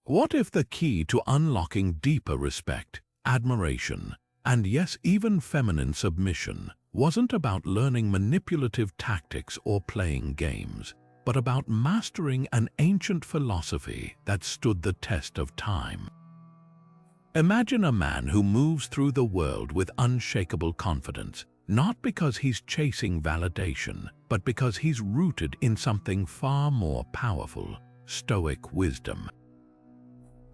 What if the key to unlocking deeper respect, admiration, and yes, even feminine submission wasn't about learning manipulative tactics or playing games, but about mastering an ancient philosophy that stood the test of time? Imagine a man who moves through the world with unshakable confidence, not because he's chasing validation, but because he's rooted in something far more powerful: Stoic wisdom.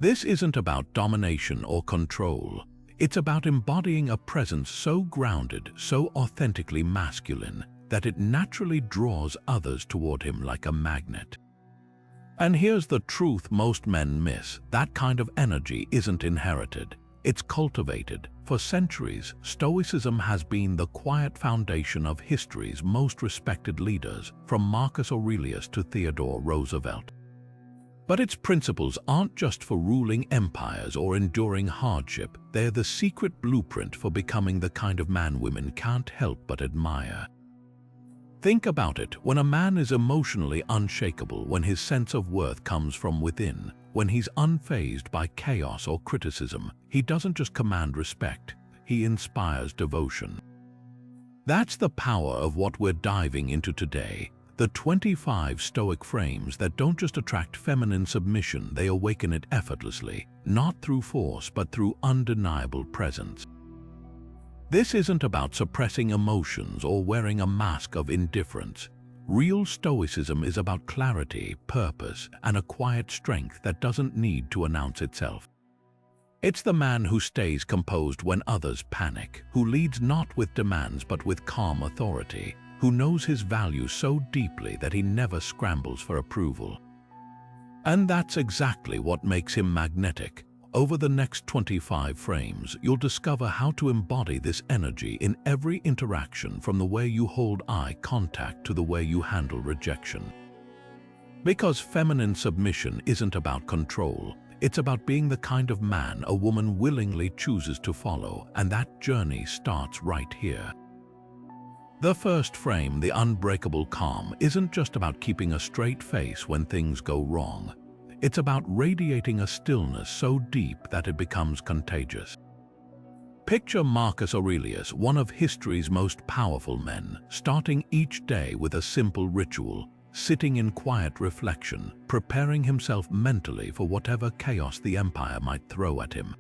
This isn't about domination or control. It's about embodying a presence so grounded, so authentically masculine, that it naturally draws others toward him like a magnet. And here's the truth most men miss: that kind of energy isn't inherited, it's cultivated. For centuries, Stoicism has been the quiet foundation of history's most respected leaders, from Marcus Aurelius to Theodore Roosevelt. But its principles aren't just for ruling empires or enduring hardship, they're the secret blueprint for becoming the kind of man women can't help but admire. Think about it: when a man is emotionally unshakable, when his sense of worth comes from within, when he's unfazed by chaos or criticism, he doesn't just command respect, he inspires devotion. That's the power of what we're diving into today: the 25 Stoic frames that don't just attract feminine submission, they awaken it effortlessly, not through force but through undeniable presence. This isn't about suppressing emotions or wearing a mask of indifference. Real Stoicism is about clarity, purpose, and a quiet strength that doesn't need to announce itself. It's the man who stays composed when others panic, who leads not with demands but with calm authority, who knows his value so deeply that he never scrambles for approval. And that's exactly what makes him magnetic. Over the next 25 frames, you'll discover how to embody this energy in every interaction, from the way you hold eye contact to the way you handle rejection. Because feminine submission isn't about control, it's about being the kind of man a woman willingly chooses to follow, and that journey starts right here. The first frame, the unbreakable calm, isn't just about keeping a straight face when things go wrong. It's about radiating a stillness so deep that it becomes contagious. Picture Marcus Aurelius, one of history's most powerful men, starting each day with a simple ritual, sitting in quiet reflection, preparing himself mentally for whatever chaos the empire might throw at him.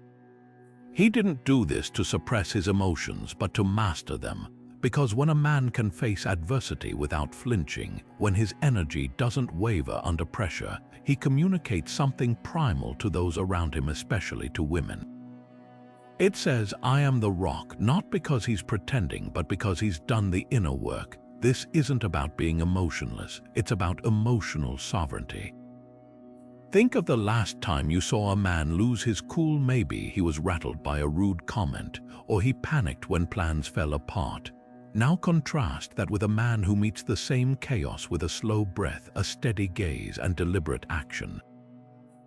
He didn't do this to suppress his emotions, but to master them. Because when a man can face adversity without flinching, when his energy doesn't waver under pressure, he communicates something primal to those around him, especially to women. It says, "I am the rock," not because he's pretending, but because he's done the inner work. This isn't about being emotionless, it's about emotional sovereignty. Think of the last time you saw a man lose his cool. Maybe he was rattled by a rude comment, or he panicked when plans fell apart. Now contrast that with a man who meets the same chaos with a slow breath, a steady gaze, and deliberate action.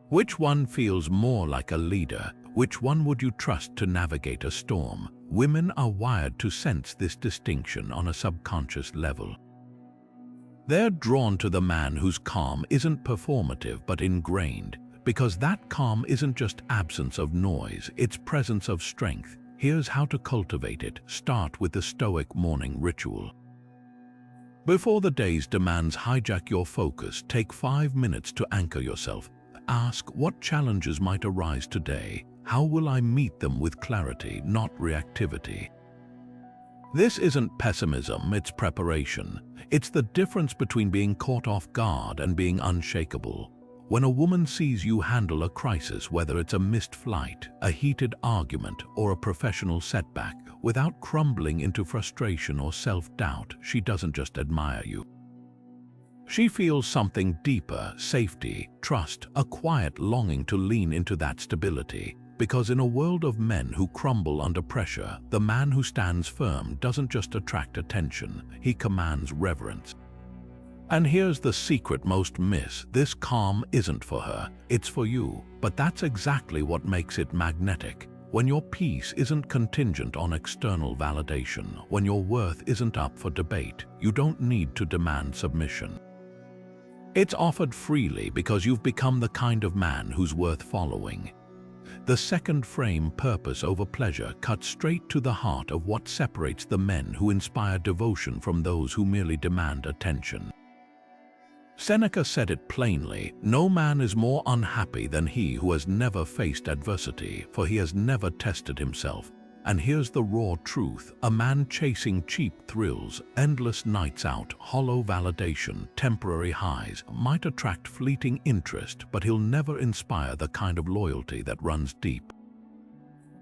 Which one feels more like a leader? Which one would you trust to navigate a storm? Women are wired to sense this distinction on a subconscious level. They're drawn to the man whose calm isn't performative but ingrained, because that calm isn't just absence of noise, it's presence of strength. Here's how to cultivate it. Start with the Stoic morning ritual. Before the day's demands hijack your focus, take 5 minutes to anchor yourself. Ask, what challenges might arise today? How will I meet them with clarity, not reactivity? This isn't pessimism, it's preparation. It's the difference between being caught off guard and being unshakable. When a woman sees you handle a crisis, whether it's a missed flight, a heated argument, or a professional setback, without crumbling into frustration or self-doubt, she doesn't just admire you. She feels something deeper: safety, trust, a quiet longing to lean into that stability. Because in a world of men who crumble under pressure, the man who stands firm doesn't just attract attention, he commands reverence. And here's the secret most miss: this calm isn't for her, it's for you. But that's exactly what makes it magnetic. When your peace isn't contingent on external validation, when your worth isn't up for debate, you don't need to demand submission. It's offered freely because you've become the kind of man who's worth following. The second frame, purpose over pleasure, cuts straight to the heart of what separates the men who inspire devotion from those who merely demand attention. Seneca said it plainly, "No man is more unhappy than he who has never faced adversity, for he has never tested himself." And here's the raw truth: a man chasing cheap thrills, endless nights out, hollow validation, temporary highs, might attract fleeting interest, but he'll never inspire the kind of loyalty that runs deep.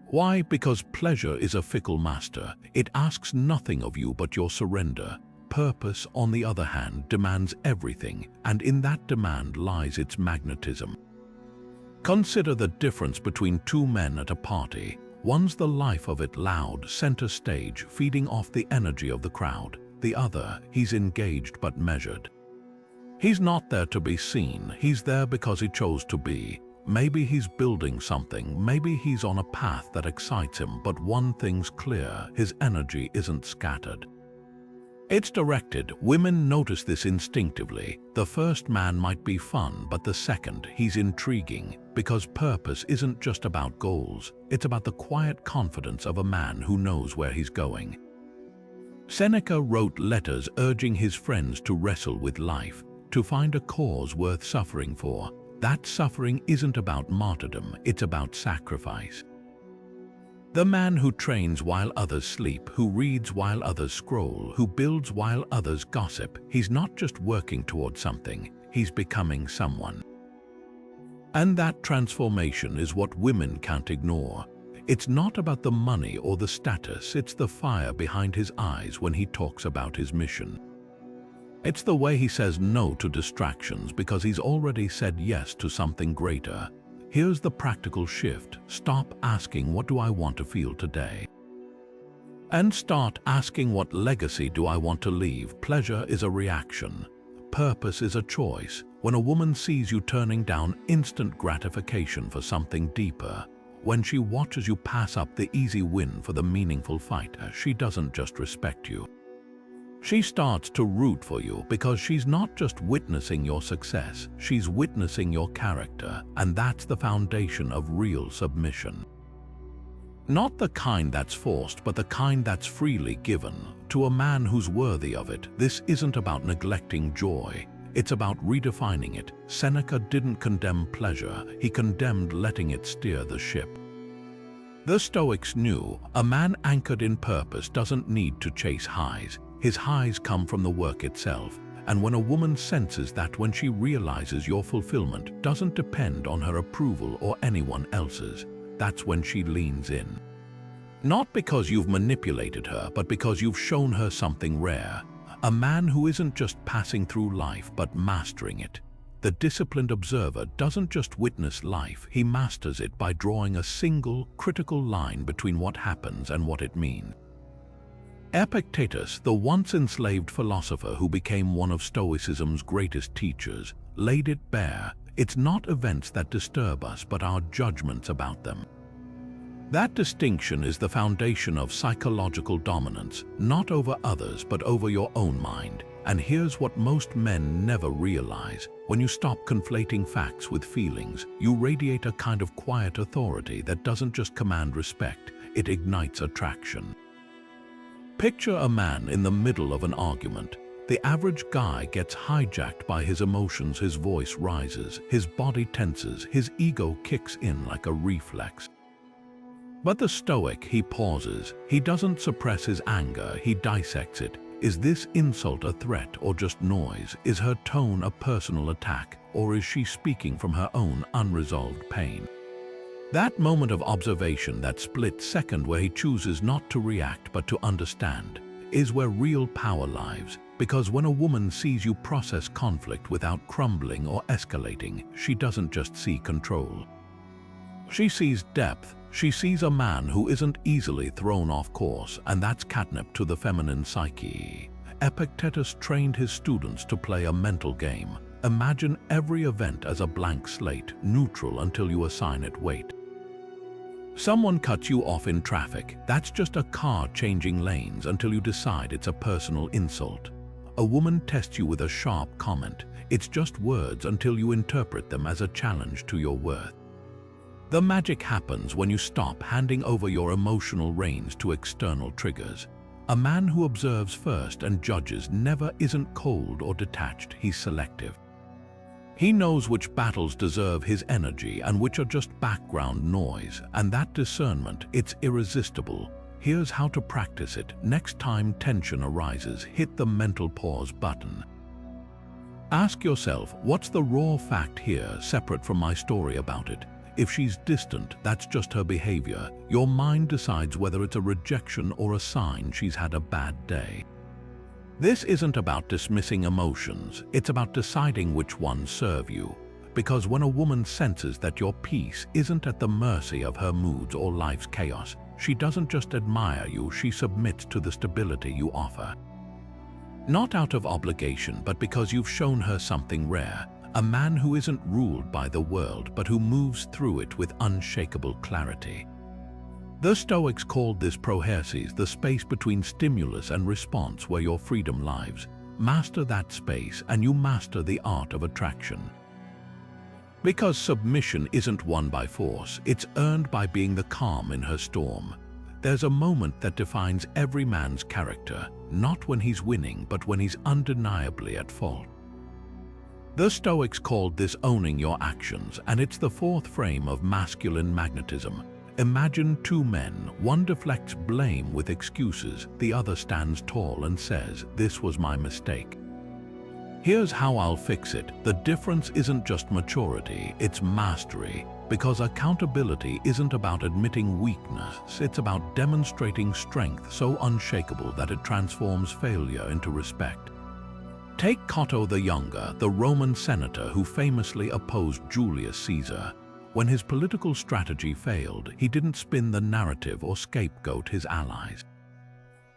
Why? Because pleasure is a fickle master. It asks nothing of you but your surrender. Purpose, on the other hand, demands everything, and in that demand lies its magnetism. Consider the difference between two men at a party. One's the life of it, loud, center stage, feeding off the energy of the crowd. The other, he's engaged but measured. He's not there to be seen, he's there because he chose to be. Maybe he's building something, maybe he's on a path that excites him, but one thing's clear: his energy isn't scattered. It's directed. Women notice this instinctively. The first man might be fun, but the second, he's intriguing, because purpose isn't just about goals. It's about the quiet confidence of a man who knows where he's going. Seneca wrote letters urging his friends to wrestle with life, to find a cause worth suffering for. That suffering isn't about martyrdom, it's about sacrifice. The man who trains while others sleep, who reads while others scroll, who builds while others gossip, he's not just working towards something, he's becoming someone. And that transformation is what women can't ignore. It's not about the money or the status, it's the fire behind his eyes when he talks about his mission. It's the way he says no to distractions because he's already said yes to something greater. Here's the practical shift: stop asking, "What do I want to feel today?" and start asking, "What legacy do I want to leave?" Pleasure is a reaction. Purpose is a choice. When a woman sees you turning down instant gratification for something deeper, when she watches you pass up the easy win for the meaningful fight, she doesn't just respect you. She starts to root for you because she's not just witnessing your success, she's witnessing your character, and that's the foundation of real submission. Not the kind that's forced, but the kind that's freely given to a man who's worthy of it. This isn't about neglecting joy, it's about redefining it. Seneca didn't condemn pleasure, he condemned letting it steer the ship. The Stoics knew a man anchored in purpose doesn't need to chase highs. His highs come from the work itself, and when a woman senses that, when she realizes your fulfillment doesn't depend on her approval or anyone else's, that's when she leans in. Not because you've manipulated her, but because you've shown her something rare. A man who isn't just passing through life, but mastering it. The disciplined observer doesn't just witness life, he masters it by drawing a single, critical line between what happens and what it means. Epictetus, the once enslaved philosopher who became one of Stoicism's greatest teachers, laid it bare: it's not events that disturb us, but our judgments about them. That distinction is the foundation of psychological dominance, not over others, but over your own mind. And here's what most men never realize: when you stop conflating facts with feelings, you radiate a kind of quiet authority that doesn't just command respect, it ignites attraction. Picture a man in the middle of an argument. The average guy gets hijacked by his emotions, his voice rises, his body tenses, his ego kicks in like a reflex. But the Stoic, he pauses. He doesn't suppress his anger, he dissects it. Is this insult a threat or just noise? Is her tone a personal attack, or is she speaking from her own unresolved pain? That moment of observation, that split second where he chooses not to react but to understand, is where real power lies. Because when a woman sees you process conflict without crumbling or escalating, she doesn't just see control. She sees depth. She sees a man who isn't easily thrown off course, and that's catnip to the feminine psyche. Epictetus trained his students to play a mental game. Imagine every event as a blank slate, neutral until you assign it weight. Someone cuts you off in traffic. That's just a car changing lanes until you decide it's a personal insult. a woman tests you with a sharp comment. It's just words until you interpret them as a challenge to your worth. The magic happens when you stop handing over your emotional reins to external triggers. A man who observes first and judges never isn't cold or detached, he's selective. He knows which battles deserve his energy and which are just background noise, and that discernment, it's irresistible. Here's how to practice it. Next time tension arises, hit the mental pause button. Ask yourself, what's the raw fact here, separate from my story about it? If she's distant, that's just her behavior. Your mind decides whether it's a rejection or a sign she's had a bad day. This isn't about dismissing emotions, it's about deciding which ones serve you. Because when a woman senses that your peace isn't at the mercy of her moods or life's chaos, she doesn't just admire you, she submits to the stability you offer. Not out of obligation, but because you've shown her something rare, a man who isn't ruled by the world, but who moves through it with unshakable clarity. The Stoics called this prohersis, the space between stimulus and response where your freedom lives. Master that space and you master the art of attraction. Because submission isn't won by force, it's earned by being the calm in her storm. There's a moment that defines every man's character, not when he's winning, but when he's undeniably at fault. The Stoics called this owning your actions, and it's the fourth frame of masculine magnetism. Imagine two men, one deflects blame with excuses, the other stands tall and says, "This was my mistake. Here's how I'll fix it." The difference isn't just maturity, it's mastery. Because accountability isn't about admitting weakness, it's about demonstrating strength so unshakable that it transforms failure into respect. Take Cato the Younger, the Roman senator who famously opposed Julius Caesar. When his political strategy failed, he didn't spin the narrative or scapegoat his allies.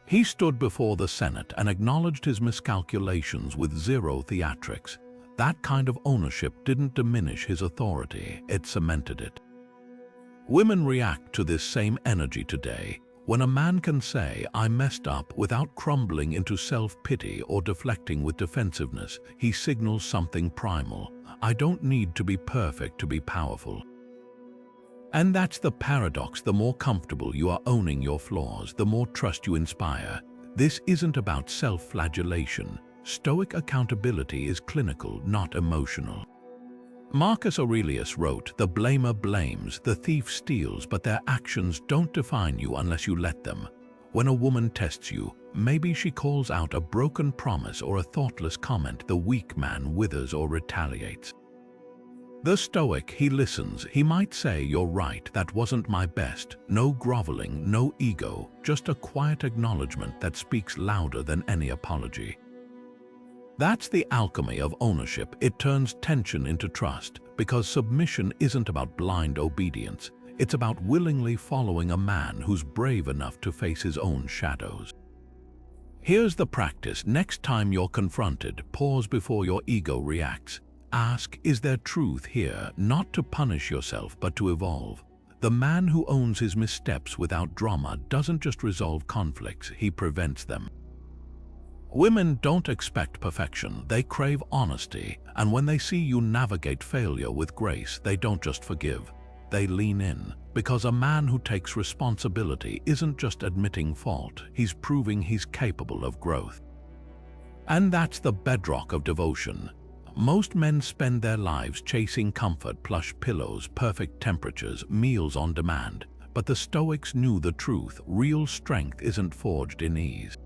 He stood before the Senate and acknowledged his miscalculations with zero theatrics. That kind of ownership didn't diminish his authority, it cemented it. Women react to this same energy today. When a man can say, "I messed up," without crumbling into self-pity or deflecting with defensiveness, he signals something primal. I don't need to be perfect to be powerful. And that's the paradox. The more comfortable you are owning your flaws, the more trust you inspire. This isn't about self-flagellation. Stoic accountability is clinical, not emotional. Marcus Aurelius wrote, "The blamer blames, the thief steals, but their actions don't define you unless you let them." When a woman tests you, maybe she calls out a broken promise or a thoughtless comment, the weak man withers or retaliates. The Stoic, he listens. He might say, "You're right, that wasn't my best." No groveling, no ego, just a quiet acknowledgement that speaks louder than any apology. That's the alchemy of ownership. It turns tension into trust, because submission isn't about blind obedience. It's about willingly following a man who's brave enough to face his own shadows. Here's the practice. Next time you're confronted, pause before your ego reacts. Ask, is there truth here? Not to punish yourself, but to evolve. The man who owns his missteps without drama doesn't just resolve conflicts, he prevents them. Women don't expect perfection, they crave honesty, and when they see you navigate failure with grace, they don't just forgive, they lean in. Because a man who takes responsibility isn't just admitting fault, he's proving he's capable of growth. And that's the bedrock of devotion. Most men spend their lives chasing comfort, plush pillows, perfect temperatures, meals on demand. But the Stoics knew the truth: real strength isn't forged in ease.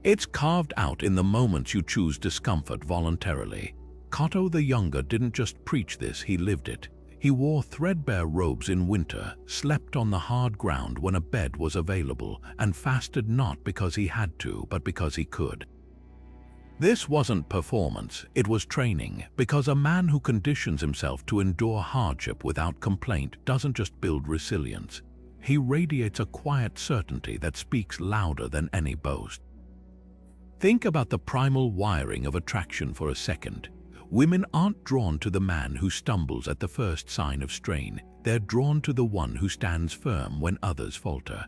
It's carved out in the moments you choose discomfort voluntarily. Cato the Younger didn't just preach this, he lived it. He wore threadbare robes in winter, slept on the hard ground when a bed was available, and fasted not because he had to, but because he could. This wasn't performance, it was training, because a man who conditions himself to endure hardship without complaint doesn't just build resilience. He radiates a quiet certainty that speaks louder than any boast. Think about the primal wiring of attraction for a second. Women aren't drawn to the man who stumbles at the first sign of strain. They're drawn to the one who stands firm when others falter.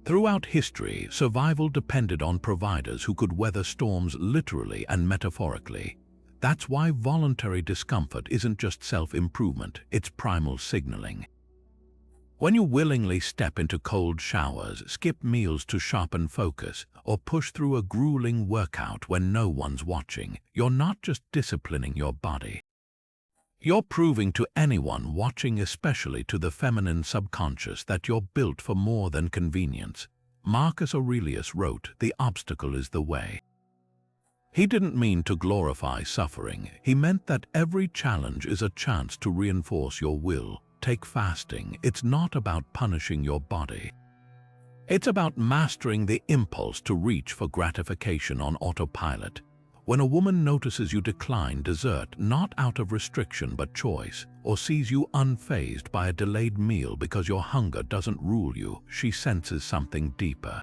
Throughout history, survival depended on providers who could weather storms literally and metaphorically. That's why voluntary discomfort isn't just self-improvement, it's primal signaling. When you willingly step into cold showers, skip meals to sharpen focus, or push through a grueling workout when no one's watching, you're not just disciplining your body. You're proving to anyone watching, especially to the feminine subconscious, that you're built for more than convenience. Marcus Aurelius wrote, "The obstacle is the way." He didn't mean to glorify suffering. He meant that every challenge is a chance to reinforce your will. Take fasting. It's not about punishing your body. It's about mastering the impulse to reach for gratification on autopilot. When a woman notices you decline dessert not out of restriction but choice, or sees you unfazed by a delayed meal because your hunger doesn't rule you, she senses something deeper.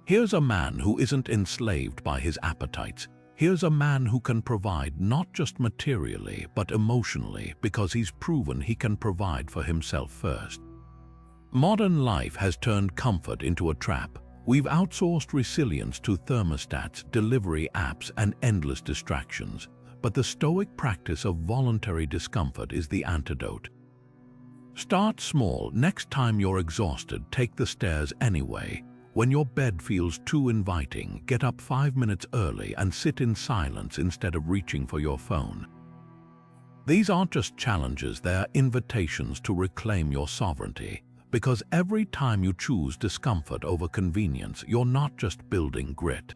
Here's a man who isn't enslaved by his appetites. Here's a man who can provide not just materially but emotionally, because he's proven he can provide for himself first. Modern life has turned comfort into a trap. We've outsourced resilience to thermostats, delivery apps, and endless distractions. But the Stoic practice of voluntary discomfort is the antidote. Start small. Next time you're exhausted, take the stairs anyway. When your bed feels too inviting, get up 5 minutes early and sit in silence instead of reaching for your phone. These aren't just challenges, they're invitations to reclaim your sovereignty. Because every time you choose discomfort over convenience, you're not just building grit.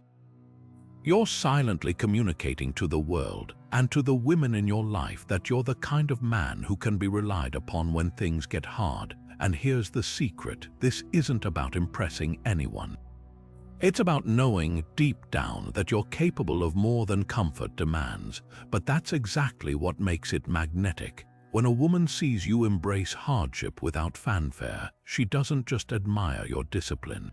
You're silently communicating to the world and to the women in your life that you're the kind of man who can be relied upon when things get hard. And here's the secret: this isn't about impressing anyone. It's about knowing deep down that you're capable of more than comfort demands. But that's exactly what makes it magnetic. When a woman sees you embrace hardship without fanfare, she doesn't just admire your discipline.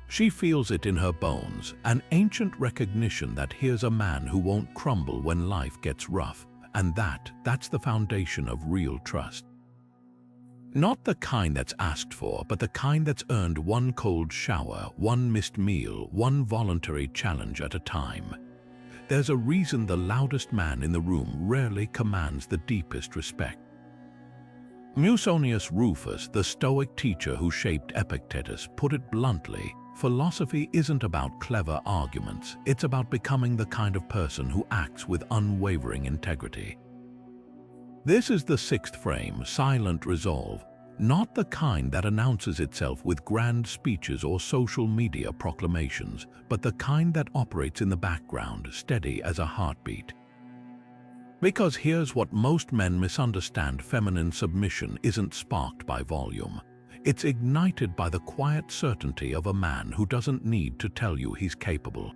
She feels it in her bones, an ancient recognition that here's a man who won't crumble when life gets rough. And that's the foundation of real trust. Not the kind that's asked for, but the kind that's earned one cold shower, one missed meal, one voluntary challenge at a time. There's a reason the loudest man in the room rarely commands the deepest respect. Musonius Rufus, the Stoic teacher who shaped Epictetus, put it bluntly: philosophy isn't about clever arguments, it's about becoming the kind of person who acts with unwavering integrity. This is the sixth frame, silent resolve, not the kind that announces itself with grand speeches or social media proclamations, but the kind that operates in the background, steady as a heartbeat. Because here's what most men misunderstand: feminine submission isn't sparked by volume. It's ignited by the quiet certainty of a man who doesn't need to tell you he's capable.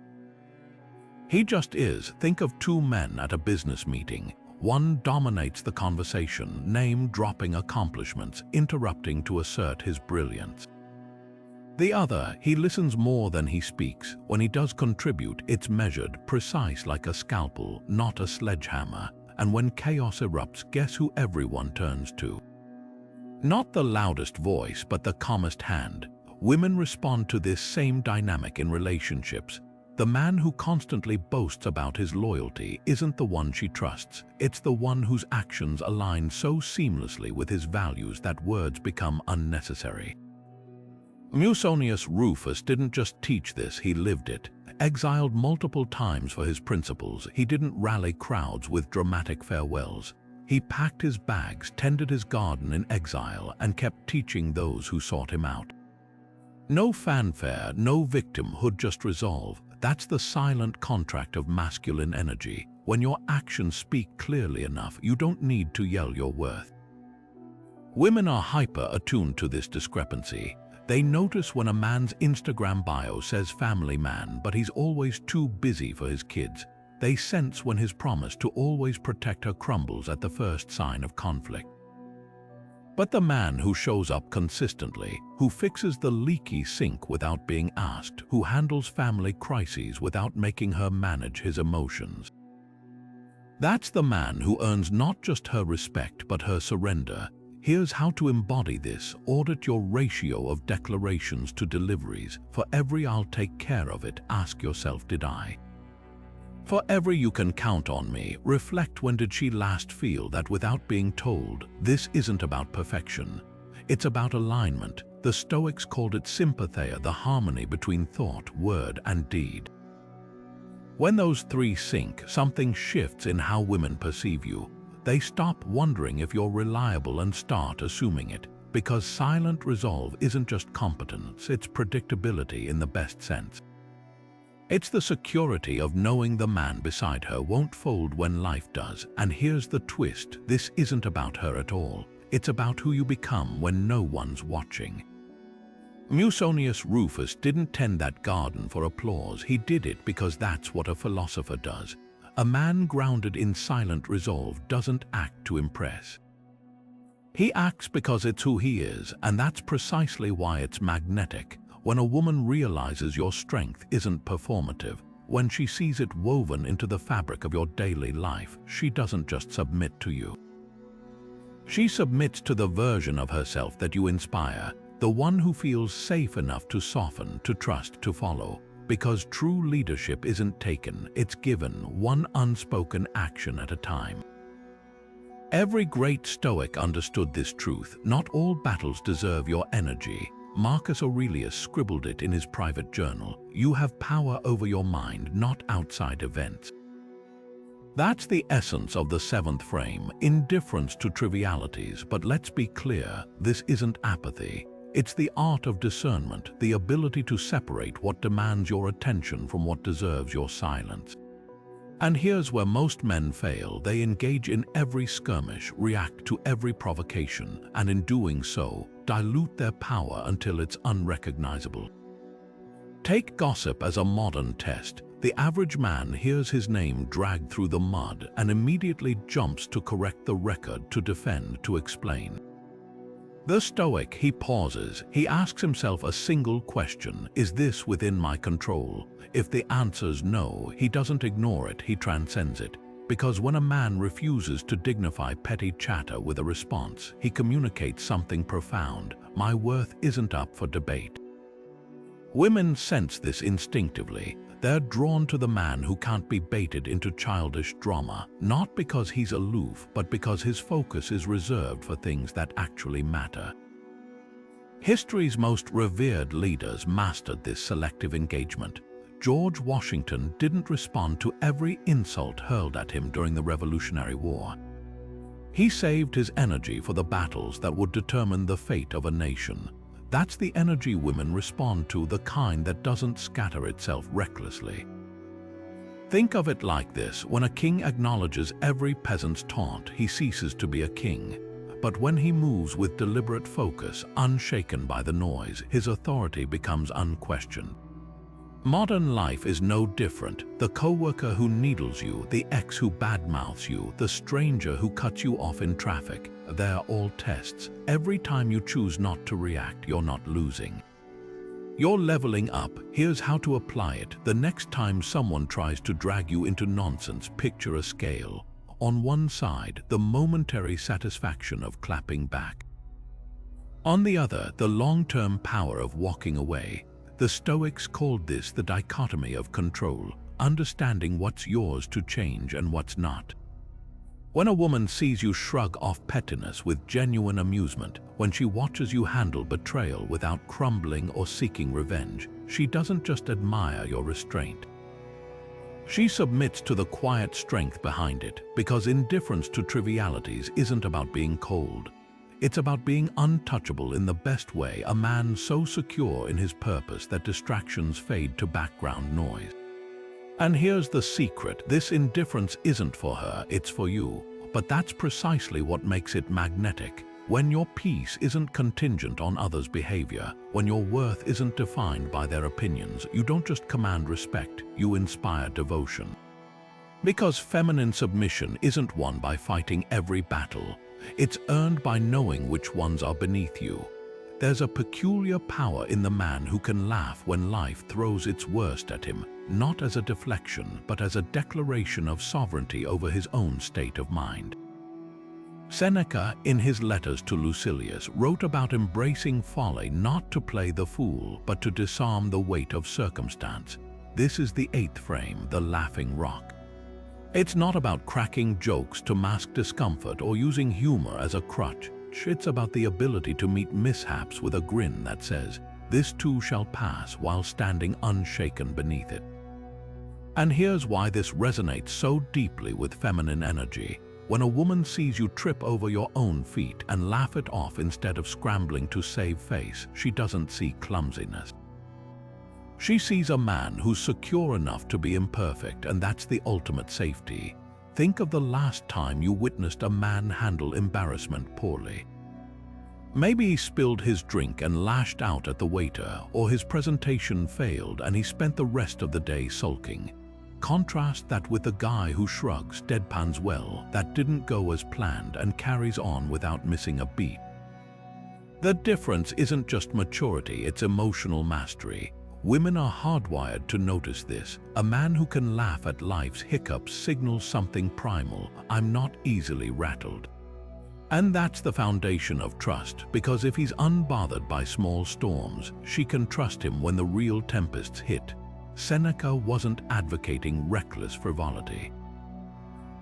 He just is. Think of two men at a business meeting. One dominates the conversation, name-dropping accomplishments, interrupting to assert his brilliance. The other, he listens more than he speaks. When he does contribute, it's measured, precise like a scalpel, not a sledgehammer. And when chaos erupts, guess who everyone turns to? Not the loudest voice, but the calmest hand. Women respond to this same dynamic in relationships. The man who constantly boasts about his loyalty isn't the one she trusts. It's the one whose actions align so seamlessly with his values that words become unnecessary. Musonius Rufus didn't just teach this, he lived it. Exiled multiple times for his principles, he didn't rally crowds with dramatic farewells. He packed his bags, tended his garden in exile, and kept teaching those who sought him out. No fanfare, no victimhood, just resolve. That's the silent contract of masculine energy. When your actions speak clearly enough, you don't need to yell your worth. Women are hyper-attuned to this discrepancy. They notice when a man's Instagram bio says family man, but he's always too busy for his kids. They sense when his promise to always protect her crumbles at the first sign of conflict. But the man who shows up consistently, who fixes the leaky sink without being asked, who handles family crises without making her manage his emotions, that's the man who earns not just her respect but her surrender. Here's how to embody this. Audit your ratio of declarations to deliveries. For every "I'll take care of it," ask yourself, did I? For every "you can count on me," reflect, when did she last feel that without being told? This isn't about perfection. It's about alignment. The Stoics called it sympatheia, the harmony between thought, word, and deed. When those three sync, something shifts in how women perceive you. They stop wondering if you're reliable and start assuming it, because silent resolve isn't just competence, it's predictability in the best sense. It's the security of knowing the man beside her won't fold when life does. And here's the twist: this isn't about her at all. It's about who you become when no one's watching. Musonius Rufus didn't tend that garden for applause. He did it because that's what a philosopher does. A man grounded in silent resolve doesn't act to impress. He acts because it's who he is, and that's precisely why it's magnetic. When a woman realizes your strength isn't performative, when she sees it woven into the fabric of your daily life, she doesn't just submit to you. She submits to the version of herself that you inspire, the one who feels safe enough to soften, to trust, to follow. Because true leadership isn't taken, it's given, one unspoken action at a time. Every great Stoic understood this truth. Not all battles deserve your energy. Marcus Aurelius scribbled it in his private journal. You have power over your mind, not outside events. That's the essence of the seventh frame, indifference to trivialities. But let's be clear, this isn't apathy. It's the art of discernment, the ability to separate what demands your attention from what deserves your silence. And here's where most men fail. They engage in every skirmish, react to every provocation, and in doing so, dilute their power until it's unrecognizable. Take gossip as a modern test. The average man hears his name dragged through the mud and immediately jumps to correct the record, to defend, to explain. The Stoic, he pauses. He asks himself a single question: is this within my control? If the answer's no, he doesn't ignore it, he transcends it. Because when a man refuses to dignify petty chatter with a response, he communicates something profound: my worth isn't up for debate. Women sense this instinctively. They're drawn to the man who can't be baited into childish drama, not because he's aloof, but because his focus is reserved for things that actually matter. History's most revered leaders mastered this selective engagement. George Washington didn't respond to every insult hurled at him during the Revolutionary War. He saved his energy for the battles that would determine the fate of a nation. That's the energy women respond to, the kind that doesn't scatter itself recklessly. Think of it like this: when a king acknowledges every peasant's taunt, he ceases to be a king. But when he moves with deliberate focus, unshaken by the noise, his authority becomes unquestioned. Modern life is no different. The coworker who needles you, the ex who badmouths you, the stranger who cuts you off in traffic, they're all tests. Every time you choose not to react, you're not losing. You're leveling up. Here's how to apply it. The next time someone tries to drag you into nonsense, picture a scale. On one side, the momentary satisfaction of clapping back. On the other, the long-term power of walking away. The Stoics called this the dichotomy of control, understanding what's yours to change and what's not. When a woman sees you shrug off pettiness with genuine amusement, when she watches you handle betrayal without crumbling or seeking revenge, she doesn't just admire your restraint. She submits to the quiet strength behind it, because indifference to trivialities isn't about being cold. It's about being untouchable in the best way, a man so secure in his purpose that distractions fade to background noise. And here's the secret: this indifference isn't for her, it's for you. But that's precisely what makes it magnetic. When your peace isn't contingent on others' behavior, when your worth isn't defined by their opinions, you don't just command respect, you inspire devotion. Because feminine submission isn't won by fighting every battle. It's earned by knowing which ones are beneath you. There's a peculiar power in the man who can laugh when life throws its worst at him, not as a deflection, but as a declaration of sovereignty over his own state of mind. Seneca, in his letters to Lucilius, wrote about embracing folly not to play the fool, but to disarm the weight of circumstance. This is the eighth frame, the laughing rock. It's not about cracking jokes to mask discomfort or using humor as a crutch. It's about the ability to meet mishaps with a grin that says, "This too shall pass," while standing unshaken beneath it. And here's why this resonates so deeply with feminine energy. When a woman sees you trip over your own feet and laugh it off instead of scrambling to save face, she doesn't see clumsiness. She sees a man who's secure enough to be imperfect, and that's the ultimate safety. Think of the last time you witnessed a man handle embarrassment poorly. Maybe he spilled his drink and lashed out at the waiter, or his presentation failed and he spent the rest of the day sulking. Contrast that with the guy who shrugs, deadpans well, that didn't go as planned, and carries on without missing a beat. The difference isn't just maturity, it's emotional mastery. Women are hardwired to notice this. A man who can laugh at life's hiccups signals something primal: I'm not easily rattled. And that's the foundation of trust, because if he's unbothered by small storms, she can trust him when the real tempests hit. Seneca wasn't advocating reckless frivolity.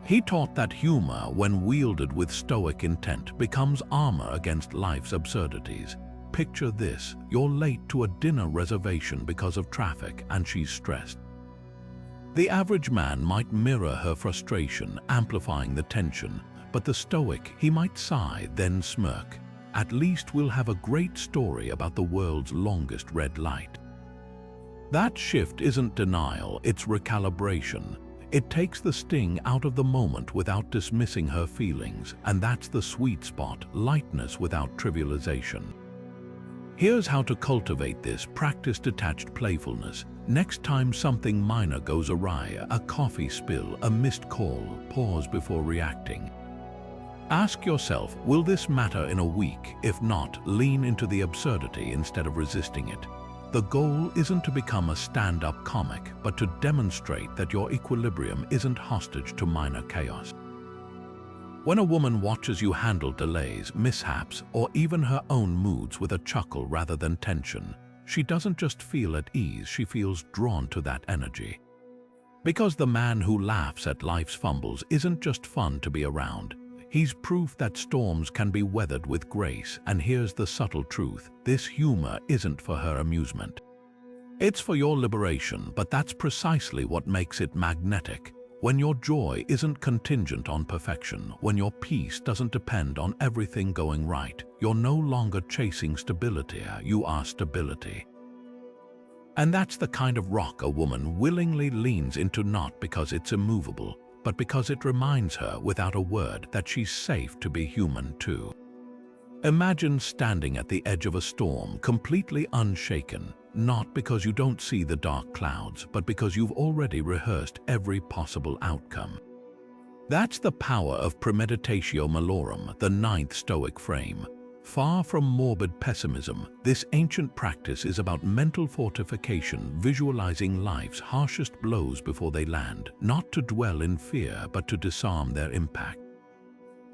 He taught that humor, when wielded with stoic intent, becomes armor against life's absurdities. Picture this: you're late to a dinner reservation because of traffic and she's stressed. The average man might mirror her frustration, amplifying the tension, but the Stoic, he might sigh, then smirk. At least we'll have a great story about the world's longest red light. That shift isn't denial, it's recalibration. It takes the sting out of the moment without dismissing her feelings, and that's the sweet spot: lightness without trivialization. Here's how to cultivate this. Practice detached playfulness. Next time something minor goes awry, a coffee spill, a missed call, pause before reacting. Ask yourself, will this matter in a week? If not, lean into the absurdity instead of resisting it. The goal isn't to become a stand-up comic, but to demonstrate that your equilibrium isn't hostage to minor chaos. When a woman watches you handle delays, mishaps, or even her own moods with a chuckle rather than tension, she doesn't just feel at ease, she feels drawn to that energy. Because the man who laughs at life's fumbles isn't just fun to be around. He's proof that storms can be weathered with grace, and here's the subtle truth: this humor isn't for her amusement. It's for your liberation, but that's precisely what makes it magnetic. When your joy isn't contingent on perfection, when your peace doesn't depend on everything going right, you're no longer chasing stability, you are stability. And that's the kind of rock a woman willingly leans into, not because it's immovable, but because it reminds her without a word that she's safe to be human too. Imagine standing at the edge of a storm, completely unshaken, not because you don't see the dark clouds, but because you've already rehearsed every possible outcome. That's the power of premeditatio malorum, the ninth Stoic frame. Far from morbid pessimism, this ancient practice is about mental fortification, visualizing life's harshest blows before they land, not to dwell in fear, but to disarm their impact.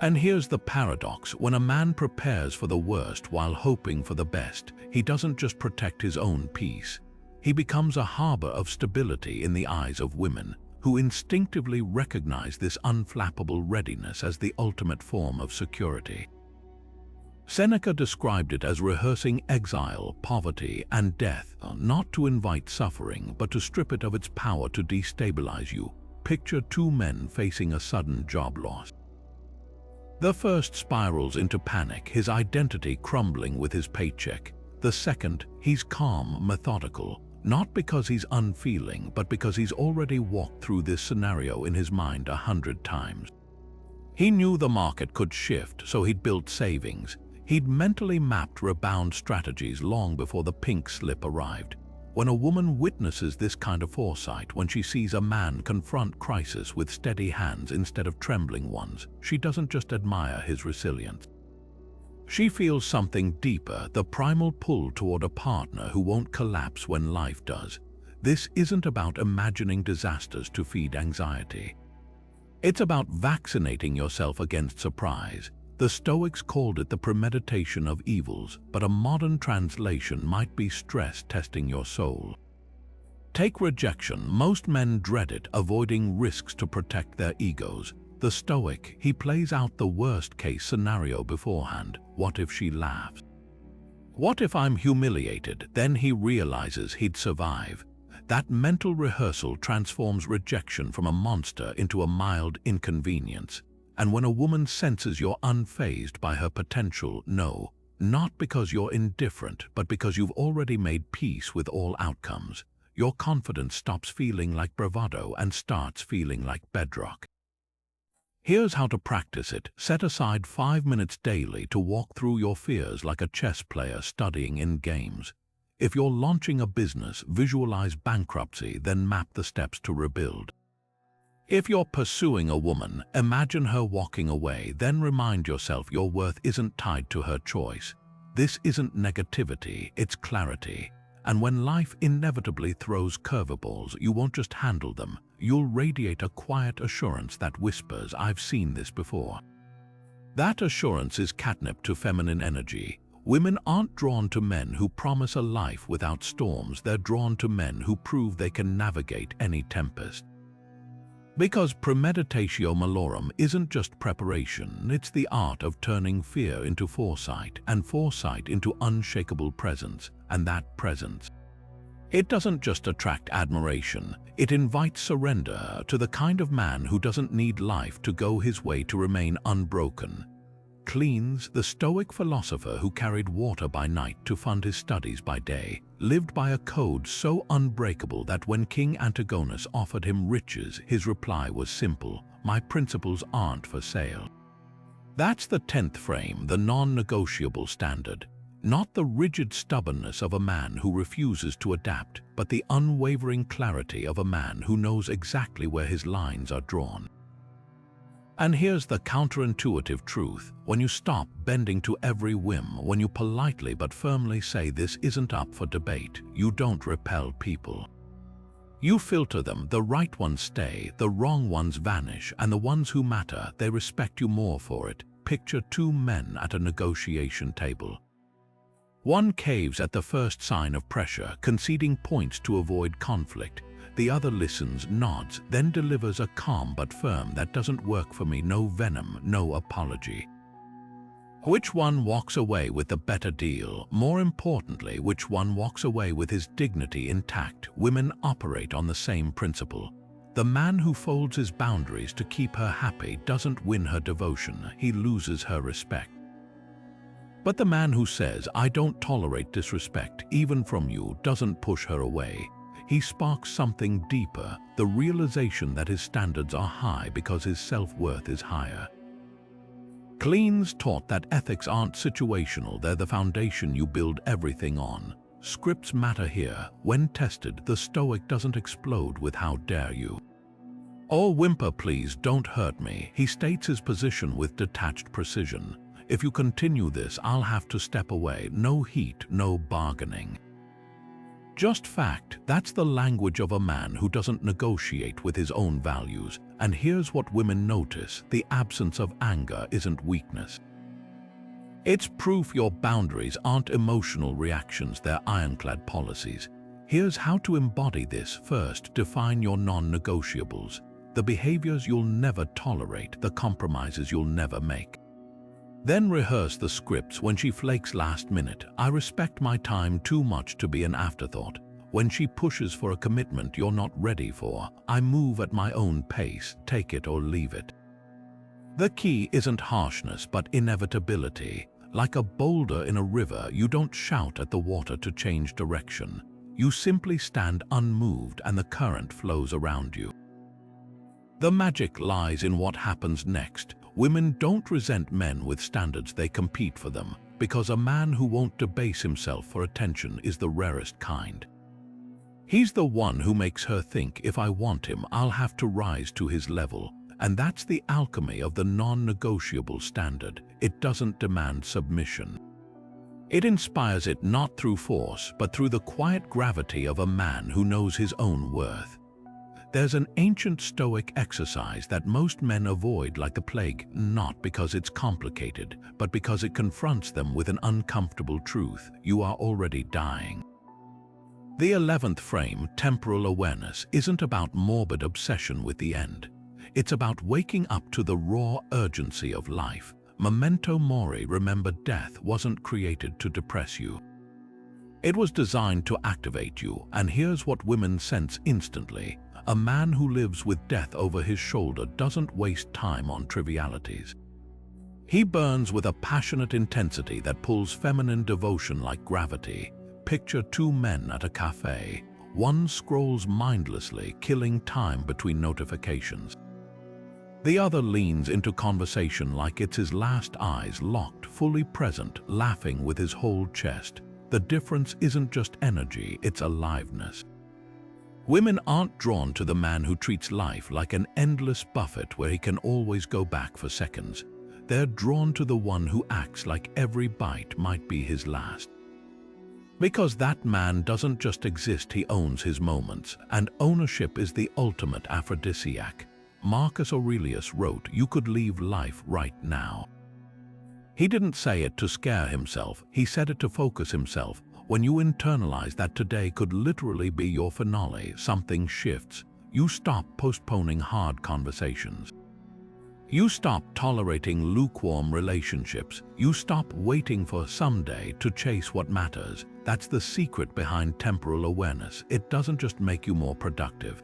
And here's the paradox: when a man prepares for the worst while hoping for the best, he doesn't just protect his own peace. He becomes a harbor of stability in the eyes of women, who instinctively recognize this unflappable readiness as the ultimate form of security. Seneca described it as rehearsing exile, poverty, and death, not to invite suffering, but to strip it of its power to destabilize you. Picture two men facing a sudden job loss. The first spirals into panic, his identity crumbling with his paycheck. The second, he's calm, methodical, not because he's unfeeling, but because he's already walked through this scenario in his mind 100 times. He knew the market could shift, so he'd built savings. He'd mentally mapped rebound strategies long before the pink slip arrived. When a woman witnesses this kind of foresight, when she sees a man confront crisis with steady hands instead of trembling ones, she doesn't just admire his resilience. She feels something deeper, the primal pull toward a partner who won't collapse when life does. This isn't about imagining disasters to feed anxiety. It's about vaccinating yourself against surprise. The Stoics called it the premeditation of evils, but a modern translation might be stress testing your soul. Take rejection. Most men dread it, avoiding risks to protect their egos. The Stoic, he plays out the worst-case scenario beforehand. What if she laughs? What if I'm humiliated? Then he realizes he'd survive. That mental rehearsal transforms rejection from a monster into a mild inconvenience. And when a woman senses you're unfazed by her potential no, not because you're indifferent, but because you've already made peace with all outcomes, your confidence stops feeling like bravado and starts feeling like bedrock. Here's how to practice it. Set aside 5 minutes daily to walk through your fears like a chess player studying in games. If you're launching a business, visualize bankruptcy, then map the steps to rebuild. If you're pursuing a woman, imagine her walking away, then remind yourself your worth isn't tied to her choice. This isn't negativity, it's clarity. And when life inevitably throws curveballs, you won't just handle them, you'll radiate a quiet assurance that whispers, "I've seen this before." That assurance is catnip to feminine energy. Women aren't drawn to men who promise a life without storms, they're drawn to men who prove they can navigate any tempest. Because premeditatio malorum isn't just preparation, it's the art of turning fear into foresight, and foresight into unshakable presence, and that presence. It doesn't just attract admiration, it invites surrender to the kind of man who doesn't need life to go his way to remain unbroken. Cleans, the Stoic philosopher who carried water by night to fund his studies by day, lived by a code so unbreakable that when King Antigonus offered him riches, his reply was simple: "My principles aren't for sale." That's the 10th frame, the non-negotiable standard. Not the rigid stubbornness of a man who refuses to adapt, but the unwavering clarity of a man who knows exactly where his lines are drawn. And here's the counterintuitive truth. When you stop bending to every whim, when you politely but firmly say this isn't up for debate, you don't repel people. You filter them. The right ones stay, the wrong ones vanish, and the ones who matter, they respect you more for it. Picture two men at a negotiation table. One caves at the first sign of pressure, conceding points to avoid conflict. The other listens, nods, then delivers a calm but firm "that doesn't work for me, no venom, no apology." Which one walks away with the better deal? More importantly, which one walks away with his dignity intact? Women operate on the same principle. The man who folds his boundaries to keep her happy doesn't win her devotion, he loses her respect. But the man who says, "I don't tolerate disrespect, even from you," doesn't push her away. He sparks something deeper, the realization that his standards are high because his self-worth is higher. Cleans taught that ethics aren't situational, they're the foundation you build everything on. Scripts matter here. When tested, the Stoic doesn't explode with "how dare you" or whimper "please don't hurt me." He states his position with detached precision. "If you continue this, I'll have to step away." No heat, no bargaining. Just fact. That's the language of a man who doesn't negotiate with his own values. And here's what women notice: the absence of anger isn't weakness. It's proof your boundaries aren't emotional reactions, they're ironclad policies. Here's how to embody this. First, define your non-negotiables. The behaviors you'll never tolerate, the compromises you'll never make. Then rehearse the scripts. When she flakes last minute, "I respect my time too much to be an afterthought." When she pushes for a commitment you're not ready for, "I move at my own pace, take it or leave it." The key isn't harshness, but inevitability. Like a boulder in a river, you don't shout at the water to change direction. You simply stand unmoved and the current flows around you. The magic lies in what happens next. Women don't resent men with standards, they compete for them, because a man who won't debase himself for attention is the rarest kind. He's the one who makes her think, "If I want him, I'll have to rise to his level." And that's the alchemy of the non-negotiable standard. It doesn't demand submission. It inspires it, not through force, but through the quiet gravity of a man who knows his own worth. There's an ancient Stoic exercise that most men avoid like the plague, not because it's complicated, but because it confronts them with an uncomfortable truth: you are already dying. The 11th frame, temporal awareness, isn't about morbid obsession with the end. It's about waking up to the raw urgency of life. Memento mori, remember death, wasn't created to depress you. It was designed to activate you, and here's what women sense instantly. A man who lives with death over his shoulder doesn't waste time on trivialities. He burns with a passionate intensity that pulls feminine devotion like gravity. Picture two men at a cafe. One scrolls mindlessly, killing time between notifications. The other leans into conversation like it's his last, eyes locked, fully present, laughing with his whole chest. The difference isn't just energy, it's aliveness. Women aren't drawn to the man who treats life like an endless buffet where he can always go back for seconds. They're drawn to the one who acts like every bite might be his last. Because that man doesn't just exist, he owns his moments, and ownership is the ultimate aphrodisiac. Marcus Aurelius wrote, "You could leave life right now." He didn't say it to scare himself, he said it to focus himself. When you internalize that today could literally be your finale, something shifts. You stop postponing hard conversations. You stop tolerating lukewarm relationships. You stop waiting for someday to chase what matters. That's the secret behind temporal awareness. It doesn't just make you more productive.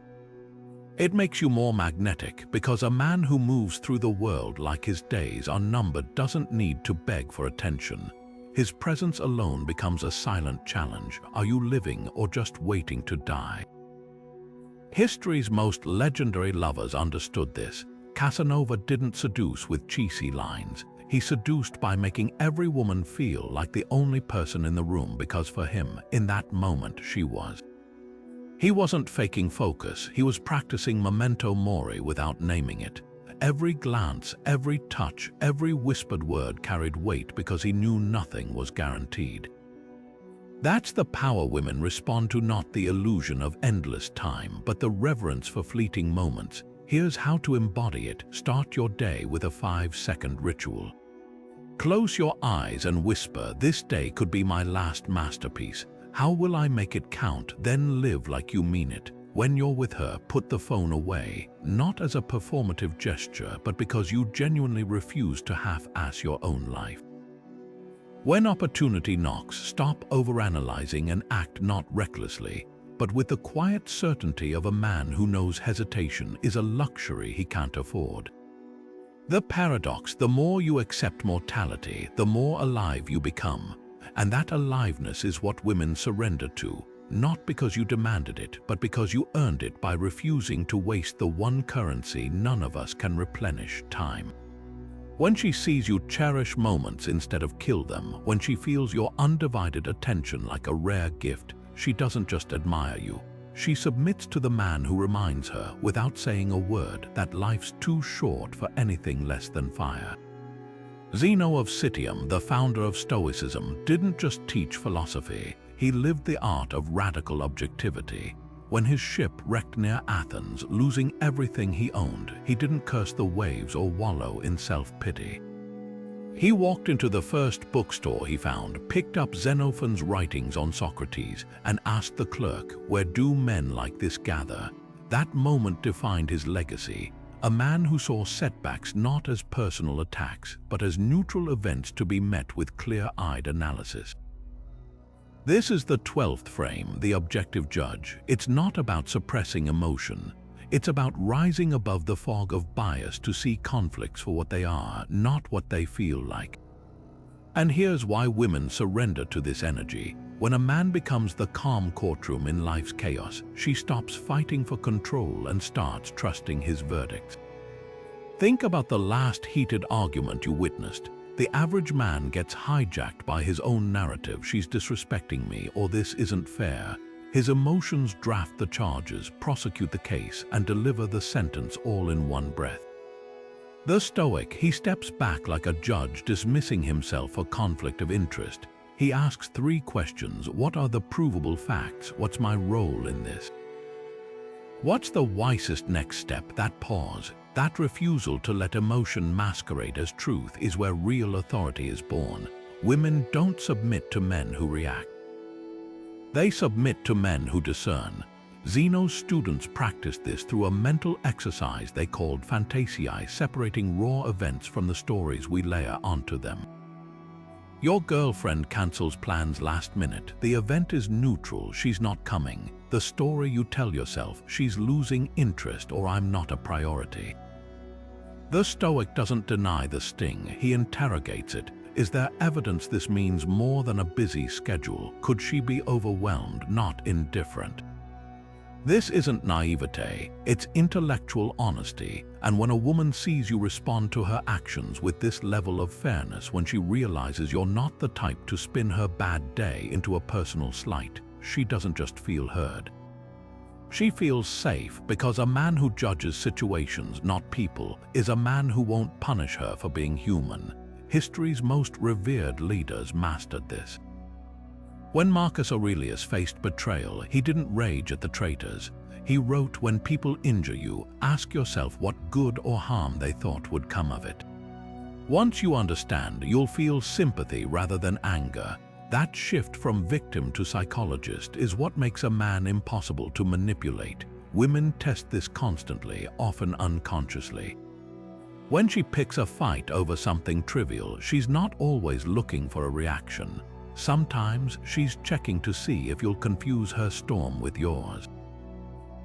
It makes you more magnetic, because a man who moves through the world like his days are numbered doesn't need to beg for attention. His presence alone becomes a silent challenge. Are you living or just waiting to die? History's most legendary lovers understood this. Casanova didn't seduce with cheesy lines. He seduced by making every woman feel like the only person in the room, because for him, in that moment, she was. He wasn't faking focus, he was practicing memento mori without naming it. Every glance, every touch, every whispered word carried weight because he knew nothing was guaranteed. That's the power women respond to, not the illusion of endless time, but the reverence for fleeting moments. Here's how to embody it. Start your day with a 5-second ritual. Close your eyes and whisper, "This day could be my last masterpiece. How will I make it count?" Then live like you mean it. When you're with her, put the phone away, not as a performative gesture, but because you genuinely refuse to half-ass your own life. When opportunity knocks, stop overanalyzing and act not recklessly, but with the quiet certainty of a man who knows hesitation is a luxury he can't afford. The paradox: the more you accept mortality, the more alive you become. And that aliveness is what women surrender to, not because you demanded it, but because you earned it by refusing to waste the one currency none of us can replenish: time. When she sees you cherish moments instead of kill them, when she feels your undivided attention like a rare gift, she doesn't just admire you. She submits to the man who reminds her, without saying a word, that life's too short for anything less than fire. Zeno of Citium, the founder of Stoicism, didn't just teach philosophy, he lived the art of radical objectivity. When his ship wrecked near Athens, losing everything he owned, he didn't curse the waves or wallow in self-pity. He walked into the first bookstore he found, picked up Xenophon's writings on Socrates, and asked the clerk, "Where do men like this gather?" That moment defined his legacy. A man who saw setbacks not as personal attacks, but as neutral events to be met with clear-eyed analysis. This is the 12th frame, the objective judge. It's not about suppressing emotion. It's about rising above the fog of bias to see conflicts for what they are, not what they feel like. And here's why women surrender to this energy. When a man becomes the calm courtroom in life's chaos, she stops fighting for control and starts trusting his verdicts. Think about the last heated argument you witnessed. The average man gets hijacked by his own narrative: "She's disrespecting me," or "This isn't fair." His emotions draft the charges, prosecute the case, and deliver the sentence all in one breath. The Stoic, he steps back like a judge dismissing himself for conflict of interest. He asks 3 questions. What are the provable facts? What's my role in this? What's the wisest next step? That pause, that refusal to let emotion masquerade as truth is where real authority is born. Women don't submit to men who react. They submit to men who discern. Zeno's students practiced this through a mental exercise they called fantasiae, separating raw events from the stories we layer onto them. Your girlfriend cancels plans last minute. The event is neutral, she's not coming. The story you tell yourself, she's losing interest or I'm not a priority. The Stoic doesn't deny the sting, he interrogates it. Is there evidence this means more than a busy schedule? Could she be overwhelmed, not indifferent? This isn't naivete, it's intellectual honesty, and when a woman sees you respond to her actions with this level of fairness, when she realizes you're not the type to spin her bad day into a personal slight, she doesn't just feel heard. She feels safe, because a man who judges situations, not people, is a man who won't punish her for being human. History's most revered leaders mastered this. When Marcus Aurelius faced betrayal, he didn't rage at the traitors. He wrote, "When people injure you, ask yourself what good or harm they thought would come of it." Once you understand, you'll feel sympathy rather than anger. That shift from victim to psychologist is what makes a man impossible to manipulate. Women test this constantly, often unconsciously. When she picks a fight over something trivial, she's not always looking for a reaction. Sometimes she's checking to see if you'll confuse her storm with yours.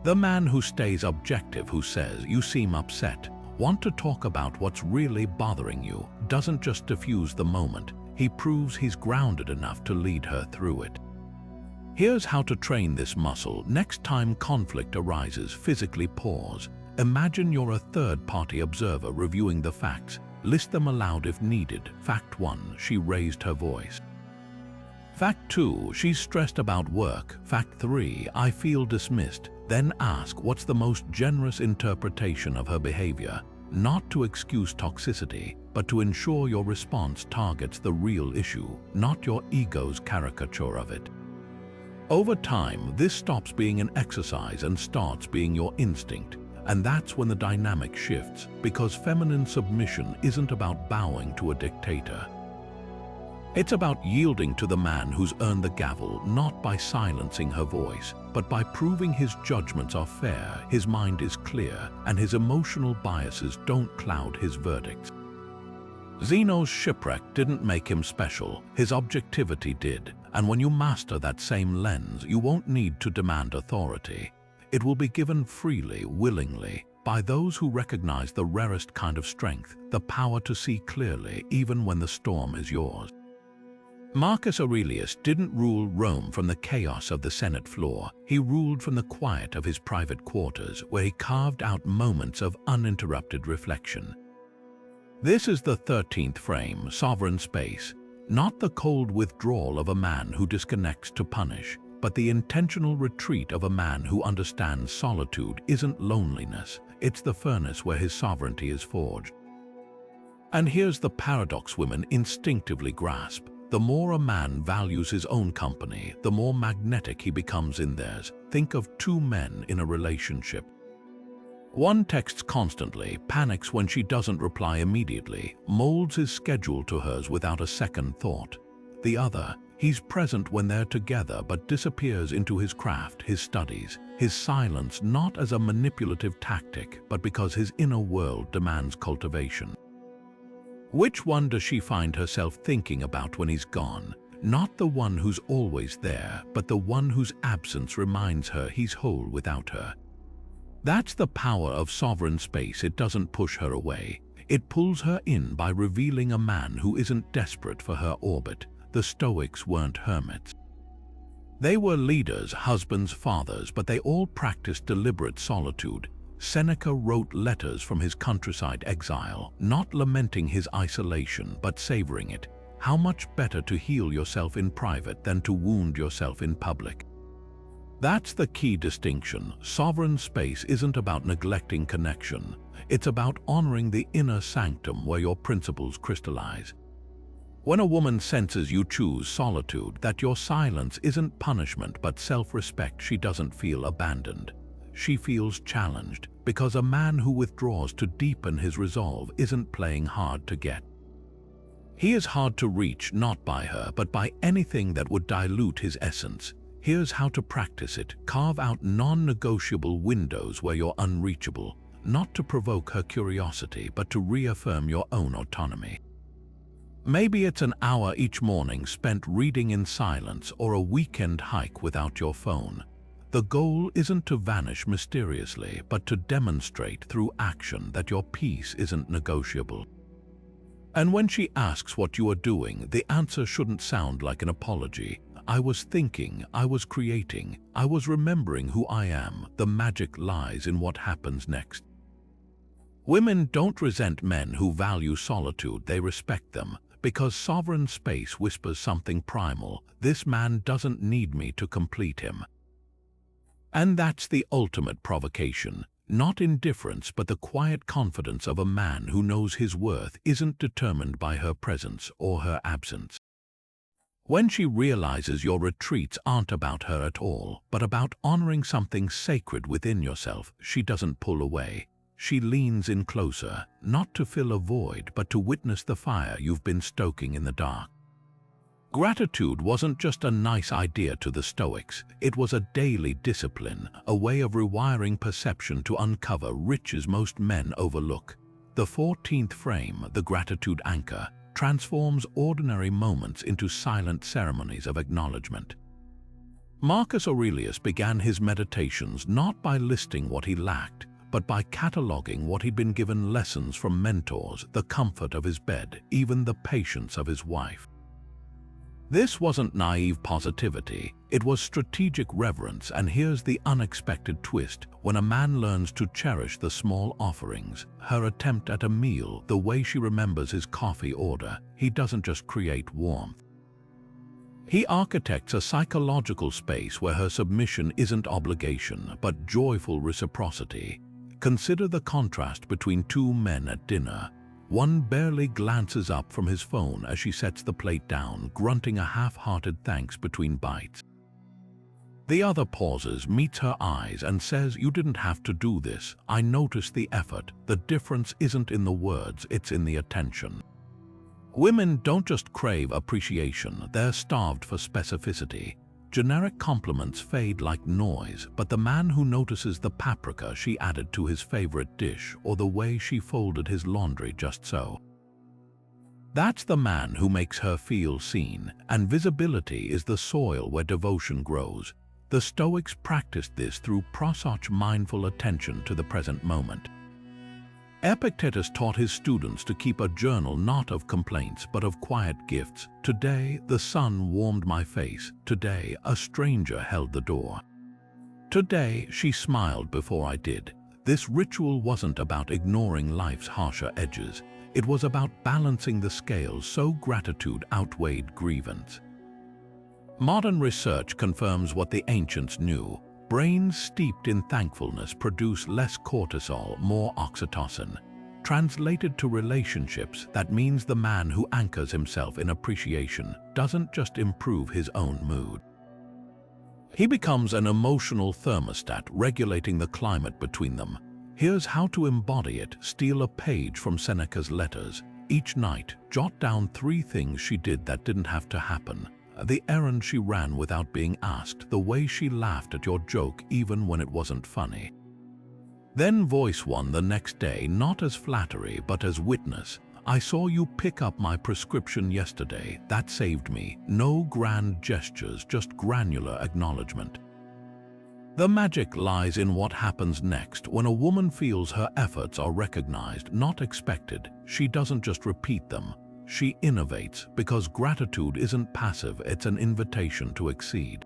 The man who stays objective, who says, "You seem upset, want to talk about what's really bothering you," doesn't just diffuse the moment, he proves he's grounded enough to lead her through it. Here's how to train this muscle. Next time conflict arises, physically pause. Imagine you're a third-party observer reviewing the facts. List them aloud if needed. Fact 1, she raised her voice. Fact 2, she's stressed about work. Fact 3, I feel dismissed. Then ask, what's the most generous interpretation of her behavior? Not to excuse toxicity, but to ensure your response targets the real issue, not your ego's caricature of it. Over time, this stops being an exercise and starts being your instinct. And that's when the dynamic shifts, because feminine submission isn't about bowing to a dictator. It's about yielding to the man who's earned the gavel, not by silencing her voice, but by proving his judgments are fair, his mind is clear, and his emotional biases don't cloud his verdicts. Zeno's shipwreck didn't make him special, his objectivity did, and when you master that same lens, you won't need to demand authority. It will be given freely, willingly, by those who recognize the rarest kind of strength, the power to see clearly even when the storm is yours. Marcus Aurelius didn't rule Rome from the chaos of the Senate floor. He ruled from the quiet of his private quarters, where he carved out moments of uninterrupted reflection. This is the 13th frame, sovereign space, not the cold withdrawal of a man who disconnects to punish, but the intentional retreat of a man who understands solitude isn't loneliness, it's the furnace where his sovereignty is forged. And here's the paradox women instinctively grasp. The more a man values his own company, the more magnetic he becomes in theirs. Think of two men in a relationship. One texts constantly, panics when she doesn't reply immediately, molds his schedule to hers without a second thought. The other, he's present when they're together but disappears into his craft, his studies, his silence, not as a manipulative tactic, but because his inner world demands cultivation. Which one does she find herself thinking about when he's gone? Not the one who's always there, but the one whose absence reminds her he's whole without her. That's the power of sovereign space. It doesn't push her away. It pulls her in by revealing a man who isn't desperate for her orbit. The Stoics weren't hermits. They were leaders, husbands, fathers, but they all practiced deliberate solitude. Seneca wrote letters from his countryside exile, not lamenting his isolation, but savoring it. How much better to heal yourself in private than to wound yourself in public. That's the key distinction. Sovereign space isn't about neglecting connection. It's about honoring the inner sanctum where your principles crystallize. When a woman senses you choose solitude, that your silence isn't punishment but self-respect, she doesn't feel abandoned. she feels challenged, because a man who withdraws to deepen his resolve isn't playing hard to get. He is hard to reach not by her, but by anything that would dilute his essence. Here's how to practice it. Carve out non-negotiable windows where you're unreachable, not to provoke her curiosity, but to reaffirm your own autonomy. Maybe it's an hour each morning spent reading in silence, or a weekend hike without your phone. The goal isn't to vanish mysteriously, but to demonstrate through action that your peace isn't negotiable. And when she asks what you are doing, the answer shouldn't sound like an apology. I was thinking, I was creating, I was remembering who I am. The magic lies in what happens next. Women don't resent men who value solitude, they respect them, because sovereign space whispers something primal. This man doesn't need me to complete him. And that's the ultimate provocation. Not indifference, but the quiet confidence of a man who knows his worth isn't determined by her presence or her absence. When she realizes your retreats aren't about her at all, but about honoring something sacred within yourself, she doesn't pull away. She leans in closer, not to fill a void, but to witness the fire you've been stoking in the dark. Gratitude wasn't just a nice idea to the Stoics, it was a daily discipline, a way of rewiring perception to uncover riches most men overlook. The 14th frame, the gratitude anchor, transforms ordinary moments into silent ceremonies of acknowledgement. Marcus Aurelius began his meditations not by listing what he lacked, but by cataloging what he'd been given: lessons from mentors, the comfort of his bed, even the patience of his wife. This wasn't naive positivity, it was strategic reverence, and here's the unexpected twist. When a man learns to cherish the small offerings, her attempt at a meal, the way she remembers his coffee order, he doesn't just create warmth. He architects a psychological space where her submission isn't obligation, but joyful reciprocity. Consider the contrast between two men at dinner. One barely glances up from his phone as she sets the plate down, grunting a half-hearted thanks between bites. The other pauses, meets her eyes, and says, "You didn't have to do this. I noticed the effort." The difference isn't in the words, it's in the attention. Women don't just crave appreciation, they're starved for specificity. Generic compliments fade like noise, but the man who notices the paprika she added to his favorite dish, or the way she folded his laundry just so, that's the man who makes her feel seen, and visibility is the soil where devotion grows. The Stoics practiced this through prosauch, mindful attention to the present moment. Epictetus taught his students to keep a journal not of complaints but of quiet gifts. Today, the sun warmed my face. Today, a stranger held the door. Today, she smiled before I did. This ritual wasn't about ignoring life's harsher edges. It was about balancing the scales so gratitude outweighed grievance. Modern research confirms what the ancients knew. Brains steeped in thankfulness produce less cortisol, more oxytocin. Translated to relationships, that means the man who anchors himself in appreciation doesn't just improve his own mood. He becomes an emotional thermostat, regulating the climate between them. Here's how to embody it. Steal a page from Seneca's letters. Each night, jot down 3 things she did that didn't have to happen. The errand she ran without being asked, the way she laughed at your joke even when it wasn't funny. Then voice one the next day, not as flattery but as witness. "I saw you pick up my prescription yesterday. That saved me." No grand gestures, just granular acknowledgement. The magic lies in what happens next. When a woman feels her efforts are recognized, not expected, she doesn't just repeat them. She innovates, because gratitude isn't passive, it's an invitation to exceed.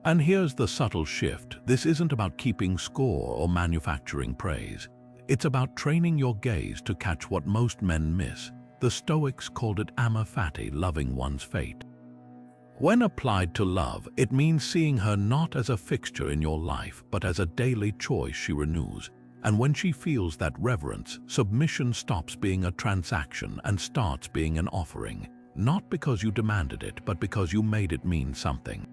And here's the subtle shift. This isn't about keeping score or manufacturing praise. It's about training your gaze to catch what most men miss. The Stoics called it amor fati, loving one's fate. When applied to love, it means seeing her not as a fixture in your life, but as a daily choice she renews. And when she feels that reverence, submission stops being a transaction and starts being an offering, not because you demanded it, but because you made it mean something.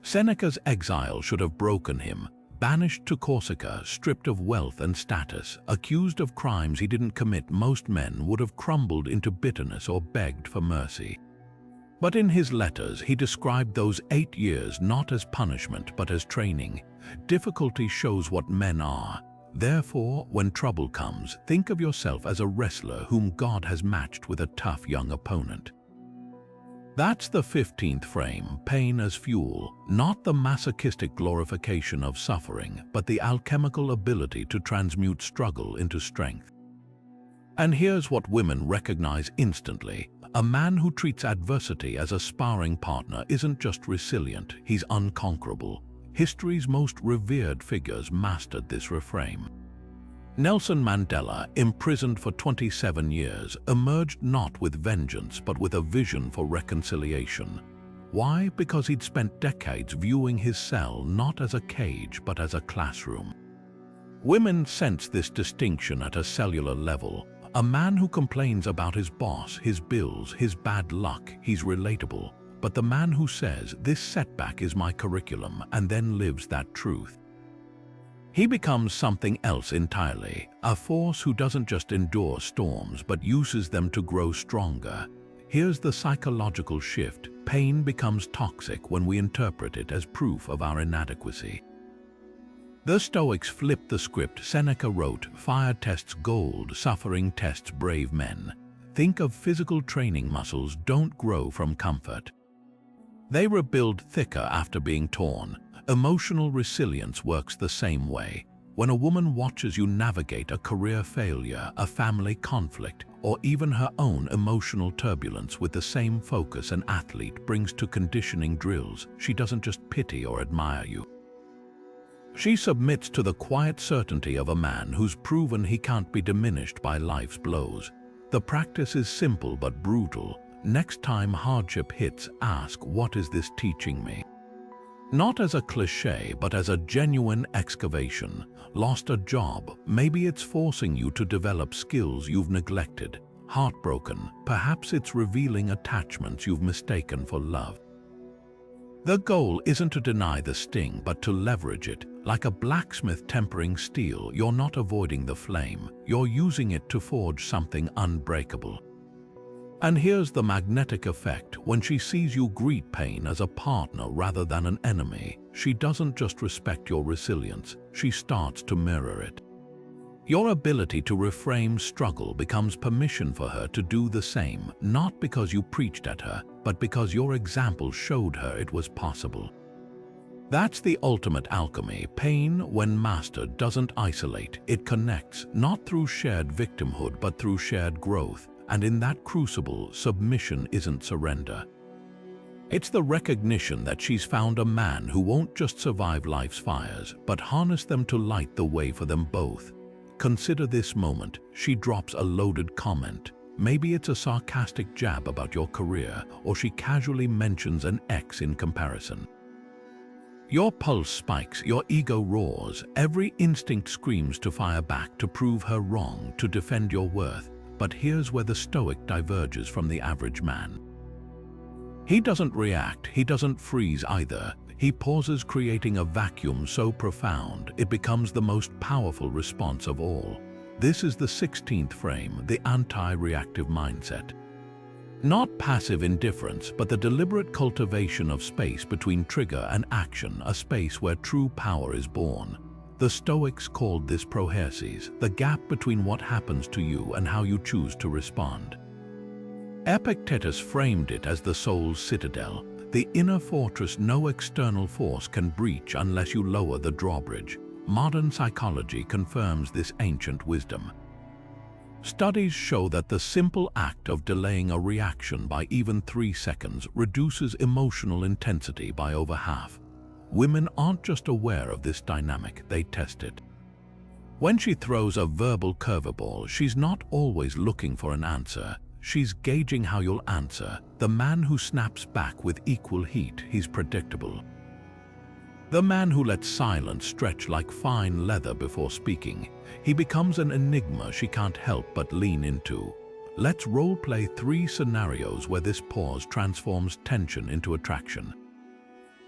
Seneca's exile should have broken him. Banished to Corsica, stripped of wealth and status, accused of crimes he didn't commit, most men would have crumbled into bitterness or begged for mercy. But in his letters, he described those 8 years not as punishment but as training. Difficulty shows what men are. Therefore, when trouble comes, think of yourself as a wrestler whom God has matched with a tough young opponent. That's the 15th frame, pain as fuel, not the masochistic glorification of suffering, but the alchemical ability to transmute struggle into strength. And here's what women recognize instantly. A man who treats adversity as a sparring partner isn't just resilient, he's unconquerable. History's most revered figures mastered this reframe. Nelson Mandela, imprisoned for 27 years, emerged not with vengeance but with a vision for reconciliation. Why? Because he'd spent decades viewing his cell not as a cage but as a classroom. Women sense this distinction at a cellular level. A man who complains about his boss, his bills, his bad luck, he's relatable. But the man who says, "This setback is my curriculum," and then lives that truth, he becomes something else entirely, a force who doesn't just endure storms but uses them to grow stronger. Here's the psychological shift. Pain becomes toxic when we interpret it as proof of our inadequacy. The Stoics flipped the script. Seneca wrote, "Fire tests gold, suffering tests brave men." Think of physical training. Muscles don't grow from comfort. They rebuild thicker after being torn. Emotional resilience works the same way. When a woman watches you navigate a career failure, a family conflict, or even her own emotional turbulence with the same focus an athlete brings to conditioning drills, she doesn't just pity or admire you. She submits to the quiet certainty of a man who's proven he can't be diminished by life's blows. The practice is simple but brutal. Next time hardship hits, ask, "What is this teaching me?" Not as a cliché, but as a genuine excavation. Lost a job, maybe it's forcing you to develop skills you've neglected. Heartbroken, perhaps it's revealing attachments you've mistaken for love. The goal isn't to deny the sting, but to leverage it. Like a blacksmith tempering steel, you're not avoiding the flame, you're using it to forge something unbreakable. And here's the magnetic effect. When she sees you greet pain as a partner rather than an enemy, she doesn't just respect your resilience, she starts to mirror it. Your ability to reframe struggle becomes permission for her to do the same, not because you preached at her, but because your example showed her it was possible. That's the ultimate alchemy. Pain, when mastered, doesn't isolate, it connects, not through shared victimhood but through shared growth. And in that crucible, submission isn't surrender. It's the recognition that she's found a man who won't just survive life's fires, but harness them to light the way for them both. Consider this moment. She drops a loaded comment. Maybe it's a sarcastic jab about your career, or she casually mentions an ex in comparison. Your pulse spikes, your ego roars, every instinct screams to fire back, to prove her wrong, to defend your worth. But here's where the Stoic diverges from the average man. He doesn't react, he doesn't freeze either. He pauses, creating a vacuum so profound it becomes the most powerful response of all. This is the 16th frame, the anti-reactive mindset. Not passive indifference, but the deliberate cultivation of space between trigger and action, a space where true power is born. The Stoics called this prohersis, the gap between what happens to you and how you choose to respond. Epictetus framed it as the soul's citadel, the inner fortress no external force can breach unless you lower the drawbridge. Modern psychology confirms this ancient wisdom. Studies show that the simple act of delaying a reaction by even 3 seconds reduces emotional intensity by over half. Women aren't just aware of this dynamic, they test it. When she throws a verbal curveball, she's not always looking for an answer. She's gauging how you'll answer. The man who snaps back with equal heat, he's predictable. The man who lets silence stretch like fine leather before speaking, he becomes an enigma she can't help but lean into. Let's role-play 3 scenarios where this pause transforms tension into attraction.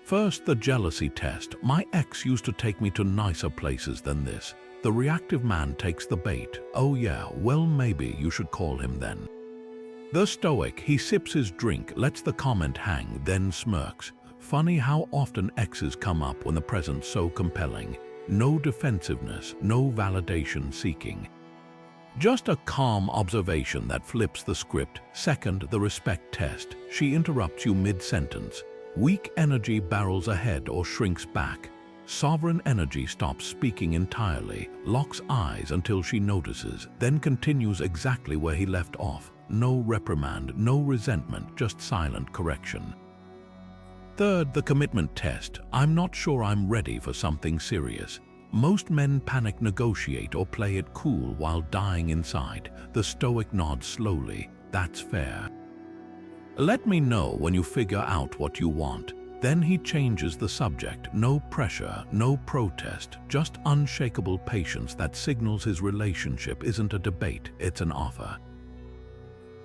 First, the jealousy test. My ex used to take me to nicer places than this. The reactive man takes the bait. Oh yeah, well maybe you should call him then. The Stoic, he sips his drink, lets the comment hang, then smirks. Funny how often exes come up when the present's so compelling. No defensiveness, no validation seeking. Just a calm observation that flips the script. Second, the respect test. She interrupts you mid-sentence. Weak energy barrels ahead or shrinks back. Sovereign energy stops speaking entirely, locks eyes until she notices, then continues exactly where he left off. No reprimand, no resentment, just silent correction. Third, the commitment test. I'm not sure I'm ready for something serious. Most men panic negotiate or play it cool while dying inside. The Stoic nods slowly. That's fair. Let me know when you figure out what you want. Then he changes the subject. No pressure, no protest, just unshakable patience that signals his relationship isn't a debate, it's an offer.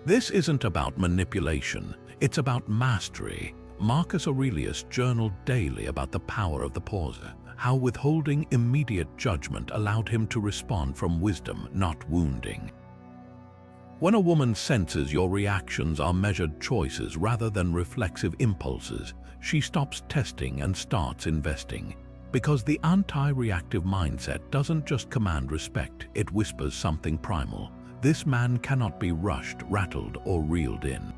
This isn't about manipulation, it's about mastery. Marcus Aurelius journaled daily about the power of the pause, how withholding immediate judgment allowed him to respond from wisdom, not wounding. When a woman senses your reactions are measured choices rather than reflexive impulses, she stops testing and starts investing. Because the anti-reactive mindset doesn't just command respect, it whispers something primal. This man cannot be rushed, rattled, or reeled in.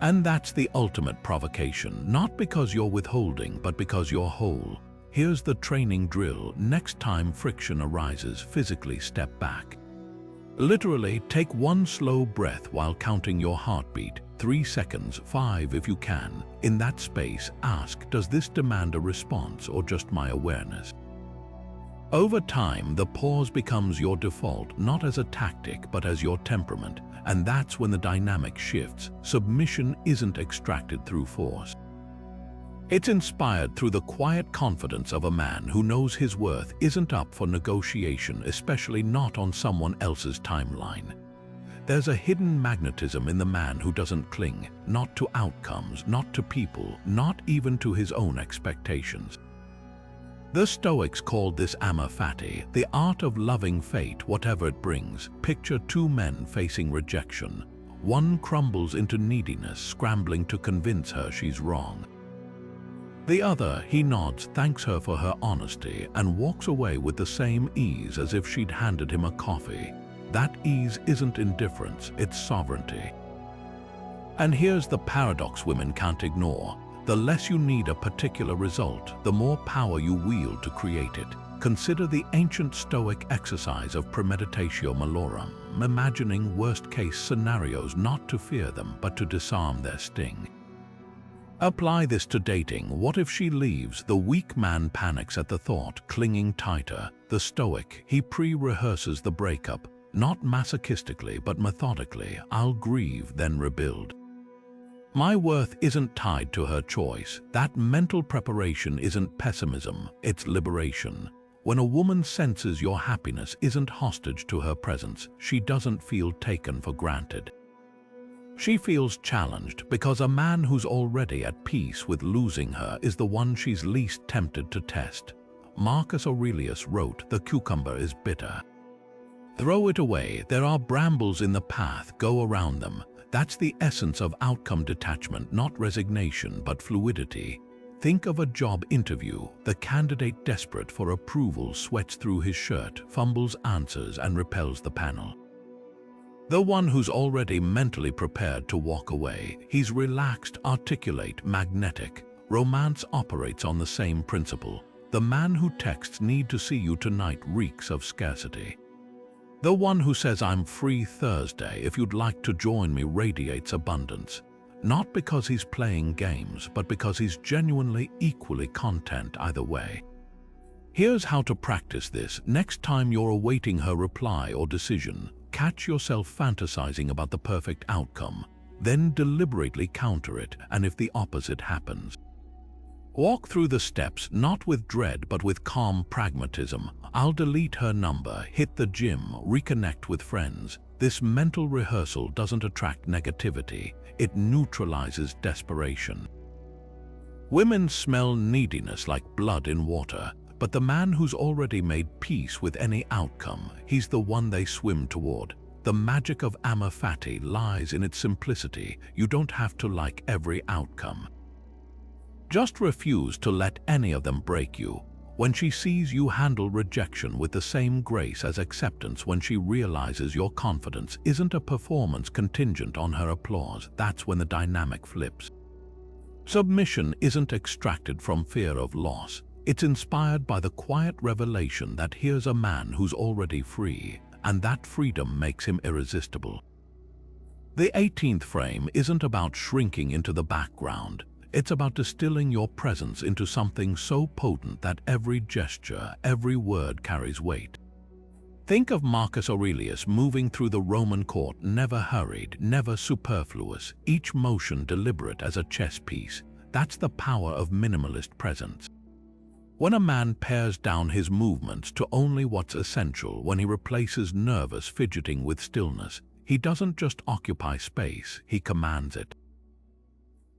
And that's the ultimate provocation, not because you're withholding, but because you're whole. Here's the training drill. Next time friction arises, physically step back. Literally, take one slow breath while counting your heartbeat. 3 seconds, 5 if you can. In that space, ask, does this demand a response or just my awareness? Over time, the pause becomes your default, not as a tactic, but as your temperament. And that's when the dynamic shifts. Submission isn't extracted through force. It's inspired through the quiet confidence of a man who knows his worth isn't up for negotiation, especially not on someone else's timeline. There's a hidden magnetism in the man who doesn't cling, not to outcomes, not to people, not even to his own expectations. The Stoics called this amor fati, the art of loving fate, whatever it brings. Picture two men facing rejection. One crumbles into neediness, scrambling to convince her she's wrong. The other, he nods, thanks her for her honesty, and walks away with the same ease as if she'd handed him a coffee. That ease isn't indifference, it's sovereignty. And here's the paradox women can't ignore. The less you need a particular result, the more power you wield to create it. Consider the ancient Stoic exercise of premeditatio malorum, imagining worst-case scenarios, not to fear them, but to disarm their sting. Apply this to dating. What if she leaves? The weak man panics at the thought, clinging tighter. The Stoic, he pre-rehearses the breakup, not masochistically, but methodically. I'll grieve, then rebuild. My worth isn't tied to her choice. That mental preparation isn't pessimism, it's liberation. When a woman senses your happiness isn't hostage to her presence, she doesn't feel taken for granted. She feels challenged because a man who's already at peace with losing her is the one she's least tempted to test. Marcus Aurelius wrote, "The cucumber is bitter. Throw it away, there are brambles in the path, go around them." That's the essence of outcome detachment, not resignation, but fluidity. Think of a job interview. The candidate, desperate for approval, sweats through his shirt, fumbles answers, and repels the panel. The one who's already mentally prepared to walk away, he's relaxed, articulate, magnetic. Romance operates on the same principle. The man who texts "need to see you tonight" reeks of scarcity. The one who says "I'm free Thursday if you'd like to join me" radiates abundance. Not because he's playing games, but because he's genuinely equally content either way. Here's how to practice this. Next time you're awaiting her reply or decision, catch yourself fantasizing about the perfect outcome. Then deliberately counter it, and if the opposite happens, walk through the steps, not with dread, but with calm pragmatism. I'll delete her number, hit the gym, reconnect with friends. This mental rehearsal doesn't attract negativity, it neutralizes desperation. Women smell neediness like blood in water, but the man who's already made peace with any outcome, he's the one they swim toward. The magic of amor fati lies in its simplicity. You don't have to like every outcome. Just refuse to let any of them break you. When she sees you handle rejection with the same grace as acceptance, when she realizes your confidence isn't a performance contingent on her applause, that's when the dynamic flips. Submission isn't extracted from fear of loss. It's inspired by the quiet revelation that here's a man who's already free, and that freedom makes him irresistible. The 18th frame isn't about shrinking into the background. It's about distilling your presence into something so potent that every gesture, every word carries weight. Think of Marcus Aurelius moving through the Roman court, never hurried, never superfluous, each motion deliberate as a chess piece. That's the power of minimalist presence. When a man pares down his movements to only what's essential, when he replaces nervous fidgeting with stillness, he doesn't just occupy space, he commands it.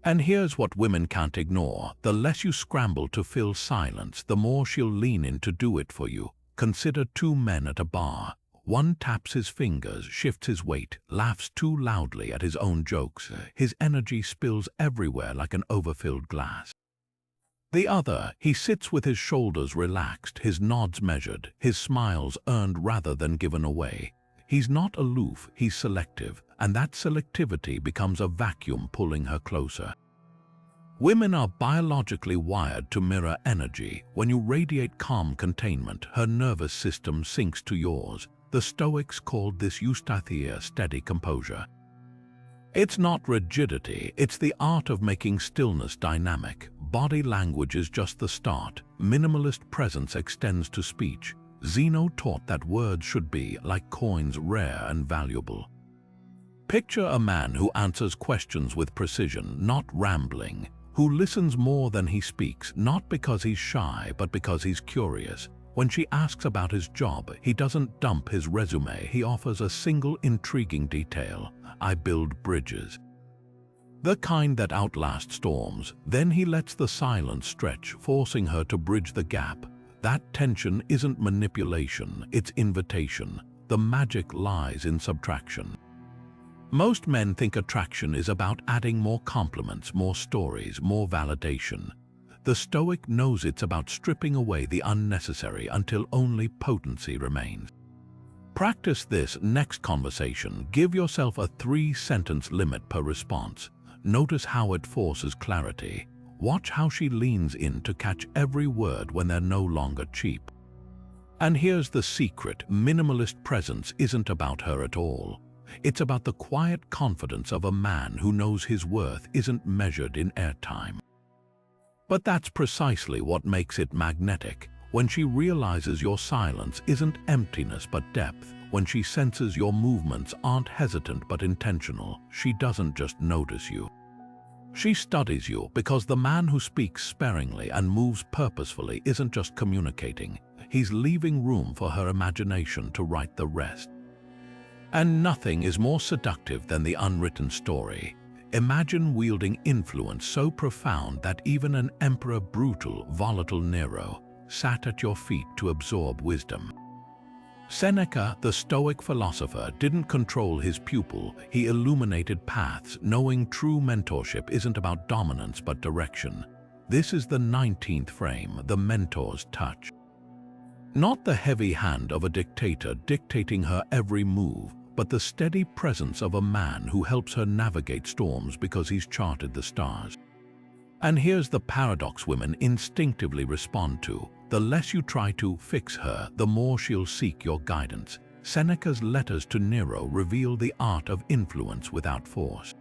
And here's what women can't ignore. The less you scramble to fill silence, the more she'll lean in to do it for you. Consider two men at a bar. One taps his fingers, shifts his weight, laughs too loudly at his own jokes. His energy spills everywhere like an overfilled glass. The other, he sits with his shoulders relaxed, his nods measured, his smiles earned rather than given away. He's not aloof, he's selective, and that selectivity becomes a vacuum pulling her closer. Women are biologically wired to mirror energy. When you radiate calm containment, her nervous system sinks to yours. The Stoics called this eustathia, steady composure. It's not rigidity, it's the art of making stillness dynamic. Body language is just the start. Minimalist presence extends to speech. Zeno taught that words should be, like coins, rare and valuable. Picture a man who answers questions with precision, not rambling, who listens more than he speaks, not because he's shy, but because he's curious. When she asks about his job, he doesn't dump his resume, he offers a single intriguing detail. I build bridges. The kind that outlast storms. Then he lets the silence stretch, forcing her to bridge the gap. That tension isn't manipulation, it's invitation. The magic lies in subtraction. Most men think attraction is about adding more compliments, more stories, more validation. The Stoic knows it's about stripping away the unnecessary until only potency remains. Practice this next conversation. Give yourself a 3-sentence limit per response. Notice how it forces clarity. Watch how she leans in to catch every word when they're no longer cheap. And here's the secret: minimalist presence isn't about her at all. It's about the quiet confidence of a man who knows his worth isn't measured in airtime. But that's precisely what makes it magnetic. When she realizes your silence isn't emptiness but depth, when she senses your movements aren't hesitant but intentional, she doesn't just notice you. She studies you, because the man who speaks sparingly and moves purposefully isn't just communicating, he's leaving room for her imagination to write the rest. And nothing is more seductive than the unwritten story. Imagine wielding influence so profound that even an emperor, brutal, volatile Nero, sat at your feet to absorb wisdom. Seneca, the Stoic philosopher, didn't control his pupil, he illuminated paths, knowing true mentorship isn't about dominance but direction. This is the 19th frame, the mentor's touch. Not the heavy hand of a dictator dictating her every move, but the steady presence of a man who helps her navigate storms because he's charted the stars. And here's the paradox women instinctively respond to. The less you try to fix her, the more she'll seek your guidance. Seneca's letters to Nero reveal the art of influence without force.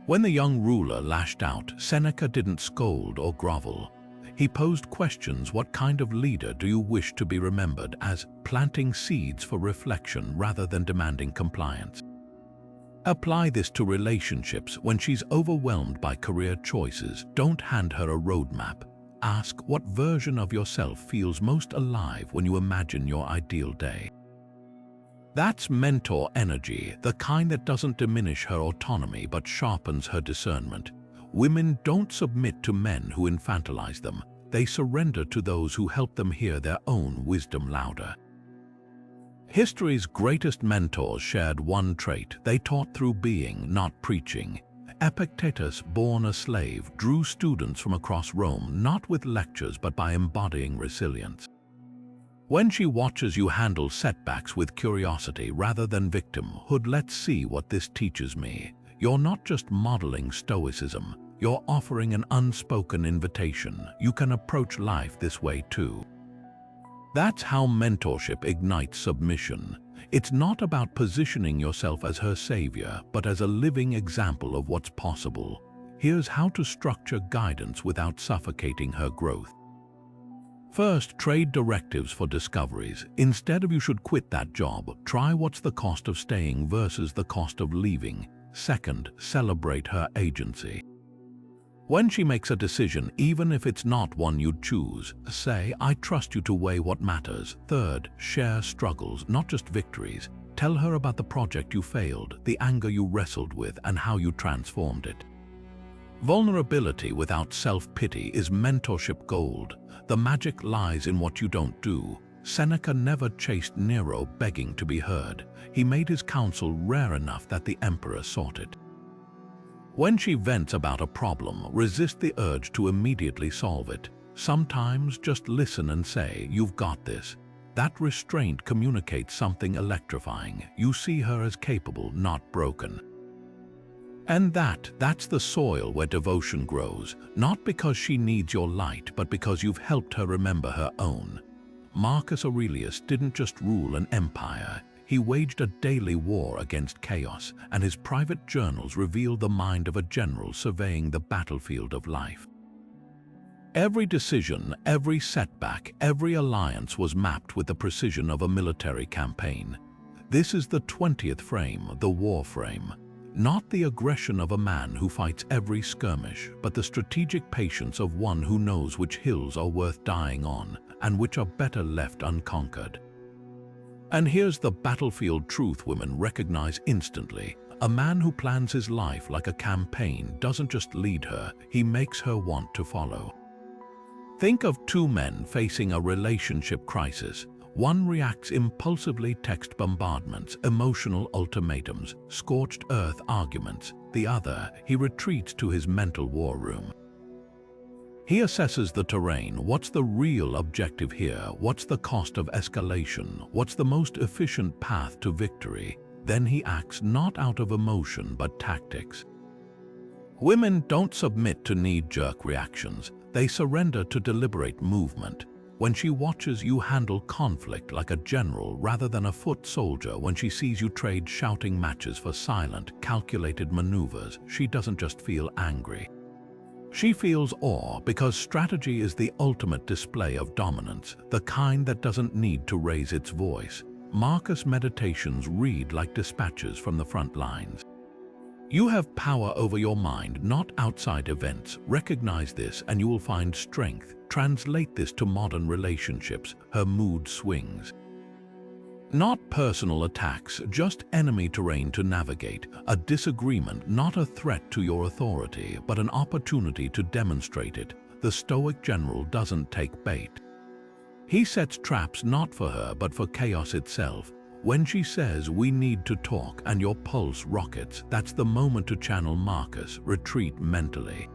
When the young ruler lashed out, Seneca didn't scold or grovel. He posed questions. What kind of leader do you wish to be remembered as? Planting seeds for reflection rather than demanding compliance. Apply this to relationships. When she's overwhelmed by career choices, don't hand her a roadmap. Ask, what version of yourself feels most alive when you imagine your ideal day? That's mentor energy, the kind that doesn't diminish her autonomy but sharpens her discernment. Women don't submit to men who infantilize them. They surrender to those who help them hear their own wisdom louder. History's greatest mentors shared one trait they taught through being, not preaching. Epictetus, born a slave, drew students from across Rome not with lectures but by embodying resilience. When she watches you handle setbacks with curiosity rather than victimhood, let's see what this teaches me. You're not just modeling Stoicism, you're offering an unspoken invitation. You can approach life this way too. That's how mentorship ignites submission. It's not about positioning yourself as her savior, but as a living example of what's possible. Here's how to structure guidance without suffocating her growth. First, trade directives for discoveries. Instead of "you should quit that job," try "what's the cost of staying versus the cost of leaving." Second, celebrate her agency. When she makes a decision, even if it's not one you'd choose, say, "I trust you to weigh what matters." Third, share struggles, not just victories. Tell her about the project you failed, the anger you wrestled with, and how you transformed it. Vulnerability without self-pity is mentorship gold. The magic lies in what you don't do. Seneca never chased Nero begging to be heard. He made his counsel rare enough that the emperor sought it. When she vents about a problem, resist the urge to immediately solve it. Sometimes just listen and say, "You've got this." That restraint communicates something electrifying. You see her as capable, not broken. And that's the soil where devotion grows, not because she needs your light, but because you've helped her remember her own. Marcus Aurelius didn't just rule an empire. He waged a daily war against chaos, and his private journals reveal the mind of a general surveying the battlefield of life. Every decision, every setback, every alliance was mapped with the precision of a military campaign. This is the 20th frame, the war frame. Not the aggression of a man who fights every skirmish, but the strategic patience of one who knows which hills are worth dying on, and which are better left unconquered. And here's the battlefield truth women recognize instantly. A man who plans his life like a campaign doesn't just lead her, he makes her want to follow. Think of two men facing a relationship crisis. One reacts impulsively, text bombardments, emotional ultimatums, scorched earth arguments. The other, he retreats to his mental war room. He assesses the terrain. What's the real objective here? What's the cost of escalation? What's the most efficient path to victory? Then he acts not out of emotion but tactics. Women don't submit to knee-jerk reactions. They surrender to deliberate movement. When she watches you handle conflict like a general rather than a foot soldier, when she sees you trade shouting matches for silent, calculated maneuvers, she doesn't just feel angry. She feels awe, because strategy is the ultimate display of dominance, the kind that doesn't need to raise its voice. Marcus' meditations read like dispatches from the front lines. You have power over your mind, not outside events. Recognize this and you will find strength. Translate this to modern relationships. Her mood swings. Not personal attacks, just enemy terrain to navigate. A disagreement, not a threat to your authority, but an opportunity to demonstrate it. The Stoic general doesn't take bait. He sets traps not for her, but for chaos itself. When she says, "We need to talk," and your pulse rockets, that's the moment to channel Marcus. Retreat mentally.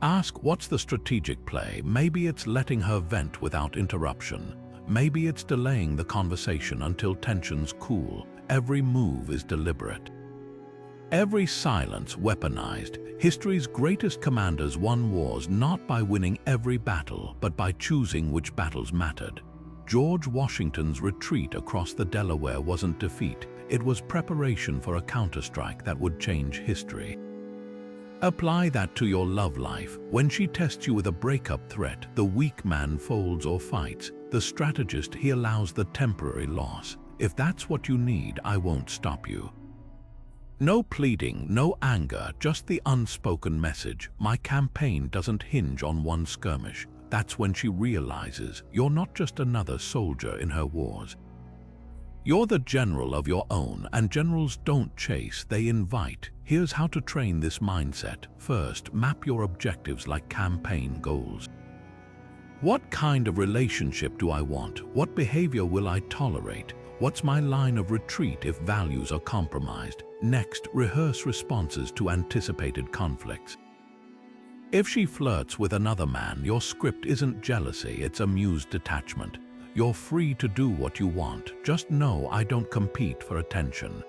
Ask, what's the strategic play? Maybe it's letting her vent without interruption. Maybe it's delaying the conversation until tensions cool. Every move is deliberate. Every silence weaponized. History's greatest commanders won wars not by winning every battle, but by choosing which battles mattered. George Washington's retreat across the Delaware wasn't defeat. It was preparation for a counterstrike that would change history. Apply that to your love life. When she tests you with a breakup threat, the weak man folds or fights. The strategist, he allows the temporary loss. If that's what you need, I won't stop you. No pleading, no anger, just the unspoken message. My campaign doesn't hinge on one skirmish. That's when she realizes you're not just another soldier in her wars. You're the general of your own, and generals don't chase, they invite. Here's how to train this mindset. First, map your objectives like campaign goals. What kind of relationship do I want? What behavior will I tolerate? What's my line of retreat if values are compromised? Next, rehearse responses to anticipated conflicts. If she flirts with another man, your script isn't jealousy, it's amused detachment. You're free to do what you want. Just know I don't compete for attention.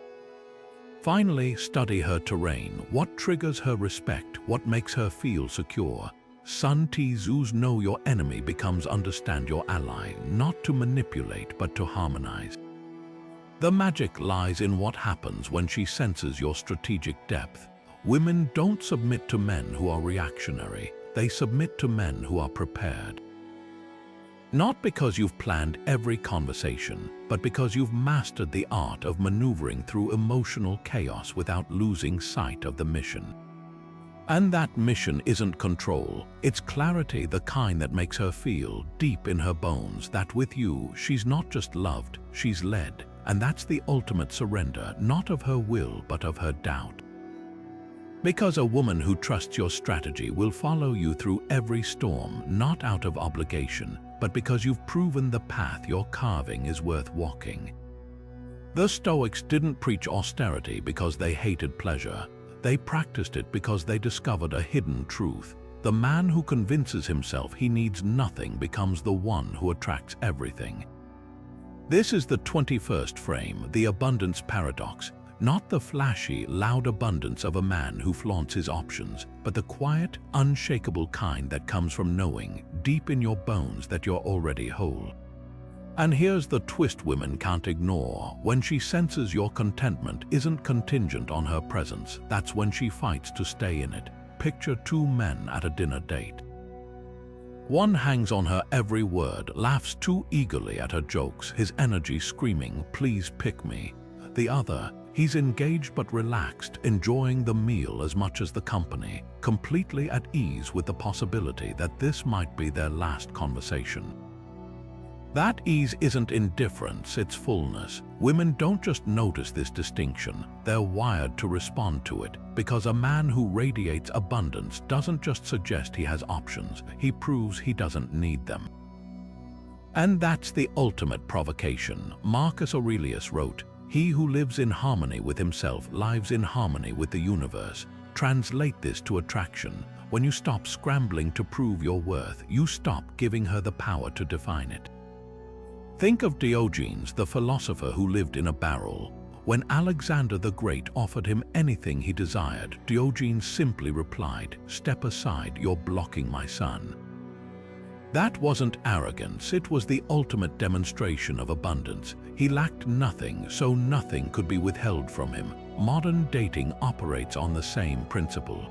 Finally, study her terrain. What triggers her respect? What makes her feel secure? Sun Tzu's know your enemy becomes understand your ally, not to manipulate but to harmonize. The magic lies in what happens when she senses your strategic depth. Women don't submit to men who are reactionary. They submit to men who are prepared. Not because you've planned every conversation, but because you've mastered the art of maneuvering through emotional chaos without losing sight of the mission. And that mission isn't control, it's clarity, the kind that makes her feel deep in her bones that with you, she's not just loved, she's led. And that's the ultimate surrender, not of her will, but of her doubt. Because a woman who trusts your strategy will follow you through every storm, not out of obligation, but because you've proven the path you're carving is worth walking. The Stoics didn't preach austerity because they hated pleasure. They practiced it because they discovered a hidden truth. The man who convinces himself he needs nothing becomes the one who attracts everything. This is the 21st frame, the abundance paradox. Not the flashy, loud abundance of a man who flaunts his options, but the quiet, unshakable kind that comes from knowing, deep in your bones, that you're already whole. And here's the twist women can't ignore. When she senses your contentment isn't contingent on her presence, that's when she fights to stay in it. Picture two men at a dinner date. One hangs on her every word, laughs too eagerly at her jokes, his energy screaming, "Please pick me." The other, he's engaged but relaxed, enjoying the meal as much as the company, completely at ease with the possibility that this might be their last conversation. That ease isn't indifference, it's fullness. Women don't just notice this distinction, they're wired to respond to it, because a man who radiates abundance doesn't just suggest he has options, he proves he doesn't need them. And that's the ultimate provocation. Marcus Aurelius wrote, "He who lives in harmony with himself lives in harmony with the universe." Translate this to attraction. When you stop scrambling to prove your worth, you stop giving her the power to define it. Think of Diogenes, the philosopher who lived in a barrel. When Alexander the Great offered him anything he desired, Diogenes simply replied, "Step aside, you're blocking my sun." That wasn't arrogance, it was the ultimate demonstration of abundance. He lacked nothing, so nothing could be withheld from him. Modern dating operates on the same principle.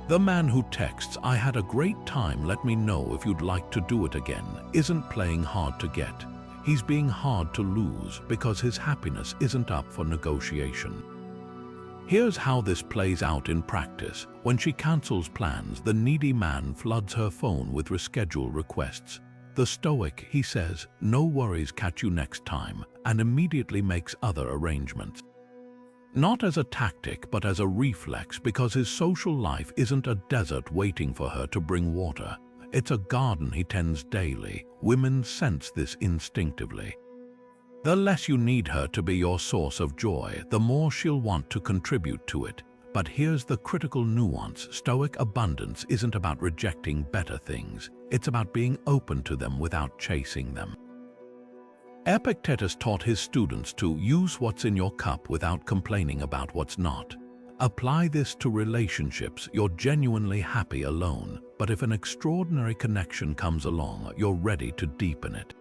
The man who texts, "I had a great time, let me know if you'd like to do it again," isn't playing hard to get. He's being hard to lose because his happiness isn't up for negotiation. Here's how this plays out in practice. When she cancels plans, the needy man floods her phone with reschedule requests. The Stoic, he says, "No worries, catch you next time," and immediately makes other arrangements. Not as a tactic, but as a reflex, because his social life isn't a desert waiting for her to bring water. It's a garden he tends daily. Women sense this instinctively. The less you need her to be your source of joy, the more she'll want to contribute to it. But here's the critical nuance. Stoic abundance isn't about rejecting better things. It's about being open to them without chasing them. Epictetus taught his students to use what's in your cup without complaining about what's not. Apply this to relationships. You're genuinely happy alone, but if an extraordinary connection comes along, you're ready to deepen it.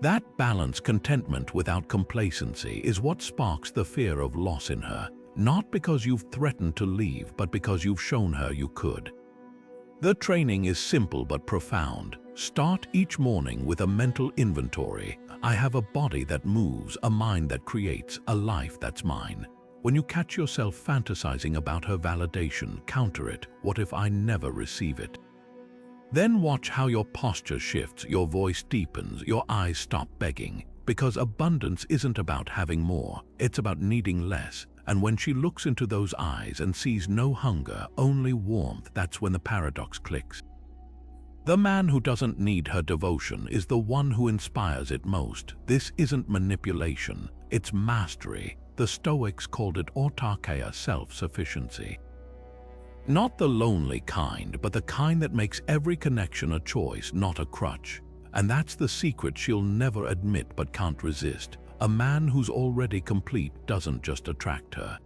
That balance, contentment without complacency, is what sparks the fear of loss in her, not because you've threatened to leave, but because you've shown her you could. The training is simple but profound. Start each morning with a mental inventory. I have a body that moves, a mind that creates, a life that's mine. When you catch yourself fantasizing about her validation, counter it. What if I never receive it? Then watch how your posture shifts, your voice deepens, your eyes stop begging. Because abundance isn't about having more, it's about needing less. And when she looks into those eyes and sees no hunger, only warmth, that's when the paradox clicks. The man who doesn't need her devotion is the one who inspires it most. This isn't manipulation, it's mastery. The Stoics called it autarkeia, self-sufficiency. Not the lonely kind, but the kind that makes every connection a choice, not a crutch. And that's the secret she'll never admit but can't resist. A man who's already complete doesn't just attract her.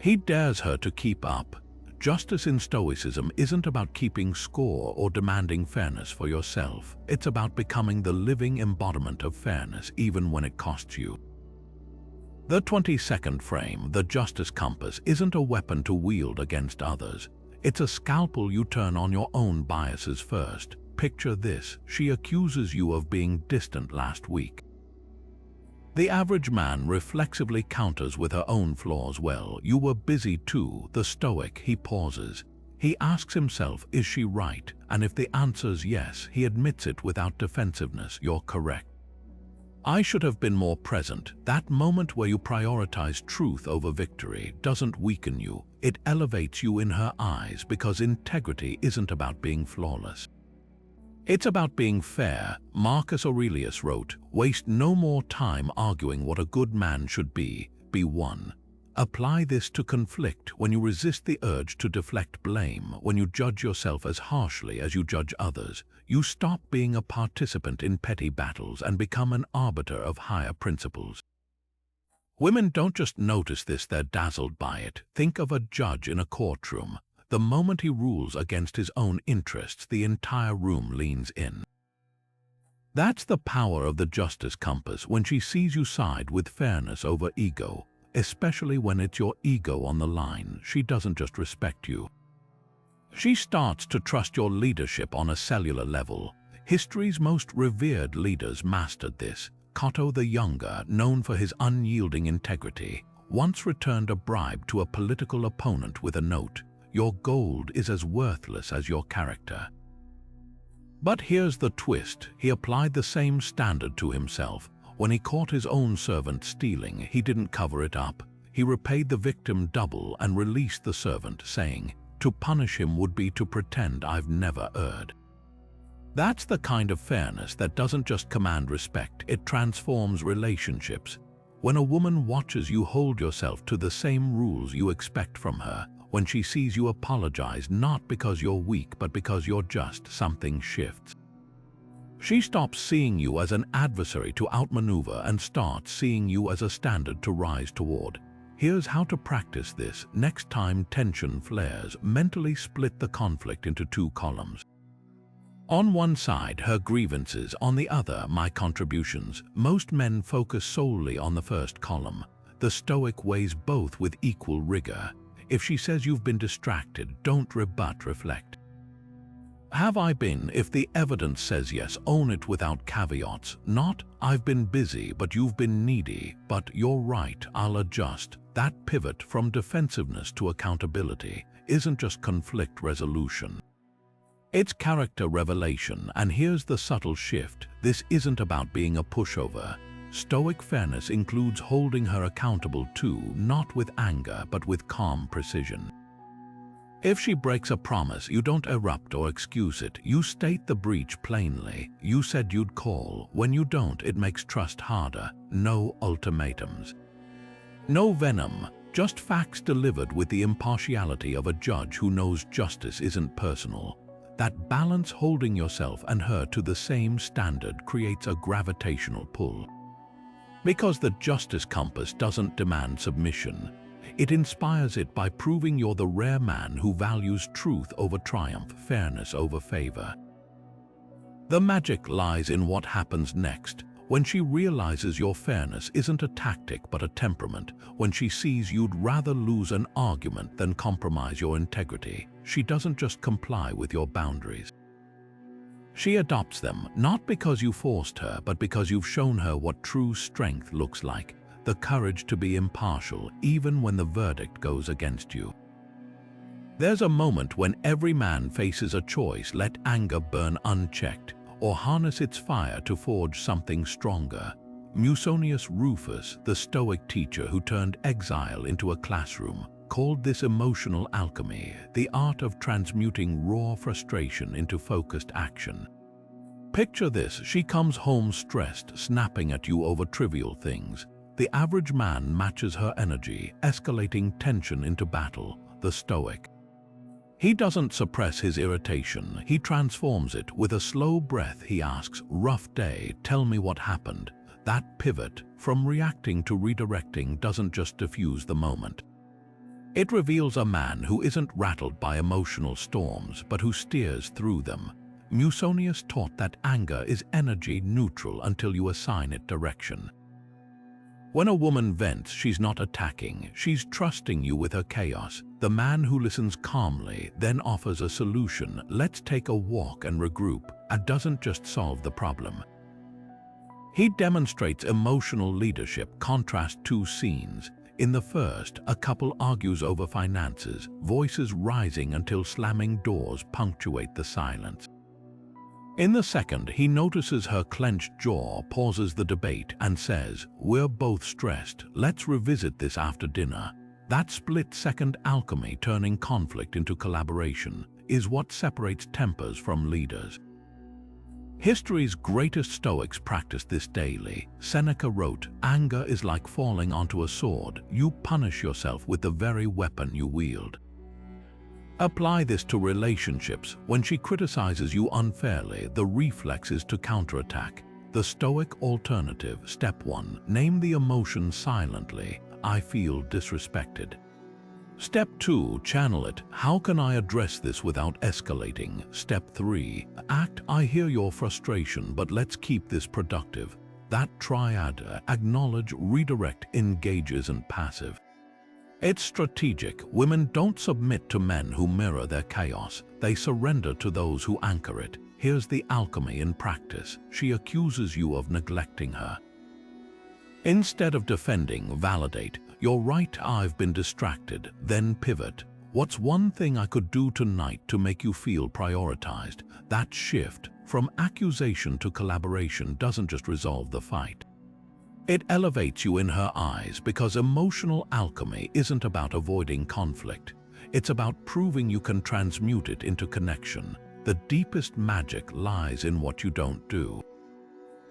He dares her to keep up. Justice in Stoicism isn't about keeping score or demanding fairness for yourself. It's about becoming the living embodiment of fairness, even when it costs you. The 22nd frame, the justice compass, isn't a weapon to wield against others. It's a scalpel you turn on your own biases first. Picture this: she accuses you of being distant last week. The average man reflexively counters with her own flaws. Well, you were busy too. The Stoic, he pauses. He asks himself, is she right? And if the answer's yes, he admits it without defensiveness. You're correct. I should have been more present. That moment where you prioritize truth over victory doesn't weaken you. It elevates you in her eyes, because integrity isn't about being flawless. It's about being fair. Marcus Aurelius wrote, "Waste no more time arguing what a good man should be one." Apply this to conflict. When you resist the urge to deflect blame, when you judge yourself as harshly as you judge others, you stop being a participant in petty battles and become an arbiter of higher principles. Women don't just notice this, they're dazzled by it. Think of a judge in a courtroom. The moment he rules against his own interests, the entire room leans in. That's the power of the justice compass. When she sees you side with fairness over ego, especially when it's your ego on the line, she doesn't just respect you. She starts to trust your leadership on a cellular level. History's most revered leaders mastered this. Cato the Younger, known for his unyielding integrity, once returned a bribe to a political opponent with a note, "Your gold is as worthless as your character." But here's the twist: he applied the same standard to himself. When he caught his own servant stealing, he didn't cover it up. He repaid the victim double and released the servant, saying, "To punish him would be to pretend I've never erred." That's the kind of fairness that doesn't just command respect, it transforms relationships. When a woman watches you hold yourself to the same rules you expect from her, when she sees you apologize not because you're weak but because you're just, something shifts. She stops seeing you as an adversary to outmaneuver and starts seeing you as a standard to rise toward. Here's how to practice this. Next time tension flares, mentally split the conflict into two columns. On one side, her grievances, on the other, my contributions. Most men focus solely on the first column. The Stoic weighs both with equal rigor. If she says you've been distracted, don't rebut, reflect. Have I been? If the evidence says yes, own it without caveats. Not, "I've been busy, but you've been needy," but "You're right, I'll adjust." That pivot from defensiveness to accountability isn't just conflict resolution. It's character revelation, and here's the subtle shift. This isn't about being a pushover. Stoic fairness includes holding her accountable too, not with anger, but with calm precision. If she breaks a promise, you don't erupt or excuse it. You state the breach plainly. You said you'd call. When you don't, it makes trust harder. No ultimatums. No venom, just facts delivered with the impartiality of a judge who knows justice isn't personal. That balance, holding yourself and her to the same standard, creates a gravitational pull. Because the justice compass doesn't demand submission. It inspires it by proving you're the rare man who values truth over triumph, fairness over favor. The magic lies in what happens next. When she realizes your fairness isn't a tactic but a temperament, when she sees you'd rather lose an argument than compromise your integrity, she doesn't just comply with your boundaries. She adopts them, not because you forced her, but because you've shown her what true strength looks like. The courage to be impartial, even when the verdict goes against you. There's a moment when every man faces a choice: let anger burn unchecked, or harness its fire to forge something stronger. Musonius Rufus, the Stoic teacher who turned exile into a classroom, called this emotional alchemy, the art of transmuting raw frustration into focused action. Picture this: she comes home stressed, snapping at you over trivial things. The average man matches her energy, escalating tension into battle. The Stoic, he doesn't suppress his irritation, he transforms it. With a slow breath he asks, "Rough day, tell me what happened." That pivot, from reacting to redirecting, doesn't just diffuse the moment. It reveals a man who isn't rattled by emotional storms, but who steers through them. Musonius taught that anger is energy neutral until you assign it direction. When a woman vents, she's not attacking, she's trusting you with her chaos. The man who listens calmly, then offers a solution, "Let's take a walk and regroup," and doesn't just solve the problem. He demonstrates emotional leadership. Contrast two scenes. In the first, a couple argues over finances, voices rising until slamming doors punctuate the silence. In the second, he notices her clenched jaw, pauses the debate, and says, "We're both stressed, let's revisit this after dinner." That split-second alchemy, turning conflict into collaboration, is what separates tempers from leaders. History's greatest Stoics practiced this daily. Seneca wrote, "Anger is like falling onto a sword. You punish yourself with the very weapon you wield." Apply this to relationships. When she criticizes you unfairly, the reflex is to counterattack. The Stoic alternative: Step 1. Name the emotion silently. "I feel disrespected." Step 2. Channel it. "How can I address this without escalating?" Step 3. Act. "I hear your frustration, but let's keep this productive." That triad, acknowledge, redirect, engage, isn't passive. It's strategic. Women don't submit to men who mirror their chaos. They surrender to those who anchor it. Here's the alchemy in practice. She accuses you of neglecting her. Instead of defending, validate. "You're right, I've been distracted." Then pivot. "What's one thing I could do tonight to make you feel prioritized?" That shift from accusation to collaboration doesn't just resolve the fight. It elevates you in her eyes, because emotional alchemy isn't about avoiding conflict. It's about proving you can transmute it into connection. The deepest magic lies in what you don't do.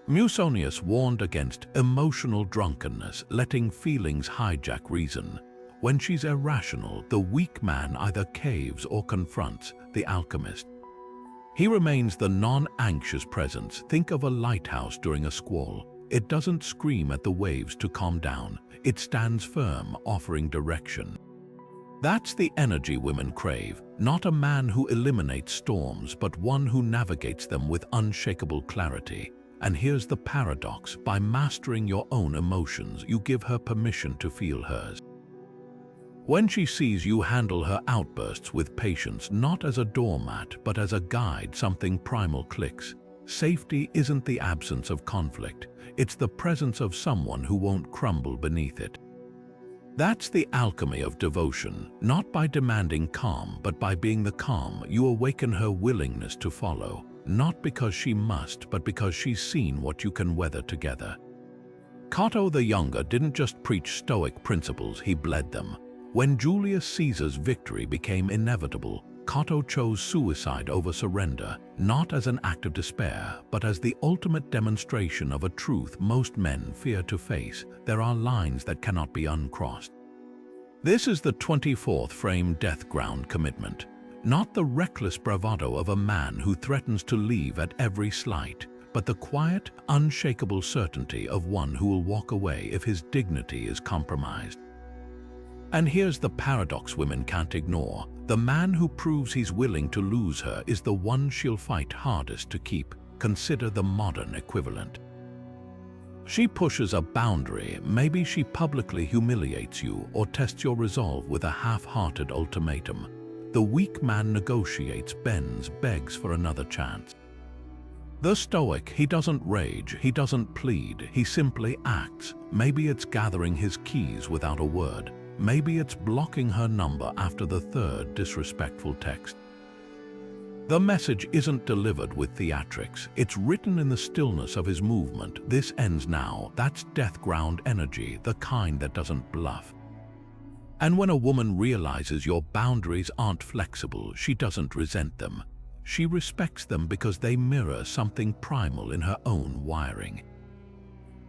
Musonius warned against emotional drunkenness, letting feelings hijack reason. When she's irrational, the weak man either caves or confronts. The alchemist, he remains the non-anxious presence. Think of a lighthouse during a squall. It doesn't scream at the waves to calm down. It stands firm, offering direction. That's the energy women crave. Not a man who eliminates storms, but one who navigates them with unshakable clarity. And here's the paradox: by mastering your own emotions, you give her permission to feel hers. When she sees you handle her outbursts with patience, not as a doormat, but as a guide, something primal clicks. Safety isn't the absence of conflict. It's the presence of someone who won't crumble beneath it. That's the alchemy of devotion. Not by demanding calm, but by being the calm, you awaken her willingness to follow. Not because she must, but because she's seen what you can weather together. Cato the Younger didn't just preach Stoic principles, he bled them. When Julius Caesar's victory became inevitable, Cato chose suicide over surrender, not as an act of despair, but as the ultimate demonstration of a truth most men fear to face: there are lines that cannot be uncrossed. This is the 24th frame death ground commitment. Not the reckless bravado of a man who threatens to leave at every slight, but the quiet, unshakable certainty of one who will walk away if his dignity is compromised. And here's the paradox women can't ignore. The man who proves he's willing to lose her is the one she'll fight hardest to keep. Consider the modern equivalent. She pushes a boundary. Maybe she publicly humiliates you or tests your resolve with a half-hearted ultimatum. The weak man negotiates, bends, begs for another chance. The Stoic, he doesn't rage, he doesn't plead, he simply acts. Maybe it's gathering his keys without a word. Maybe it's blocking her number after the third disrespectful text. The message isn't delivered with theatrics, it's written in the stillness of his movement. This ends now. That's death ground energy, the kind that doesn't bluff. And when a woman realizes your boundaries aren't flexible, she doesn't resent them. She respects them because they mirror something primal in her own wiring.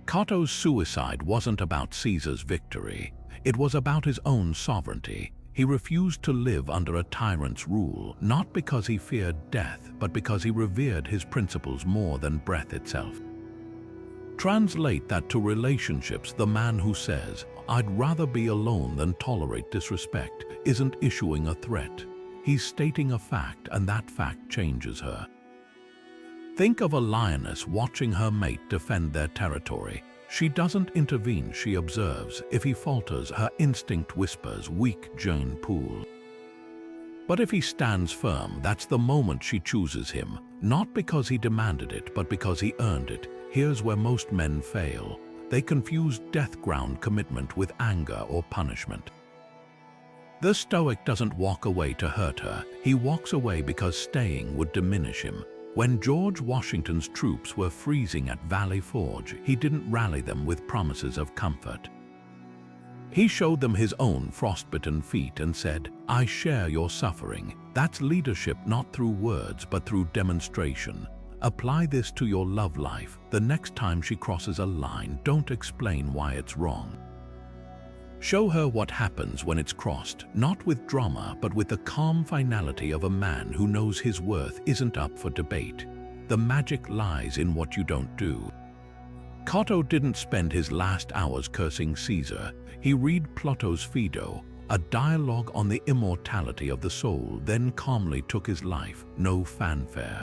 Cato's suicide wasn't about Caesar's victory. It was about his own sovereignty. He refused to live under a tyrant's rule, not because he feared death, but because he revered his principles more than breath itself. Translate that to relationships. The man who says, "I'd rather be alone than tolerate disrespect," isn't issuing a threat. He's stating a fact, and that fact changes her. Think of a lioness watching her mate defend their territory. She doesn't intervene, she observes. If he falters, her instinct whispers, "Weak Jane Poole." But if he stands firm, that's the moment she chooses him, not because he demanded it, but because he earned it. Here's where most men fail. They confuse death-ground commitment with anger or punishment. The Stoic doesn't walk away to hurt her. He walks away because staying would diminish him. When George Washington's troops were freezing at Valley Forge, he didn't rally them with promises of comfort. He showed them his own frostbitten feet and said, "I share your suffering." That's leadership, not through words, but through demonstration. Apply this to your love life. The next time she crosses a line, don't explain why it's wrong. Show her what happens when it's crossed, not with drama, but with the calm finality of a man who knows his worth isn't up for debate. The magic lies in what you don't do. Cato didn't spend his last hours cursing Caesar. He read Plato's Phaedo, a dialogue on the immortality of the soul, then calmly took his life. No fanfare.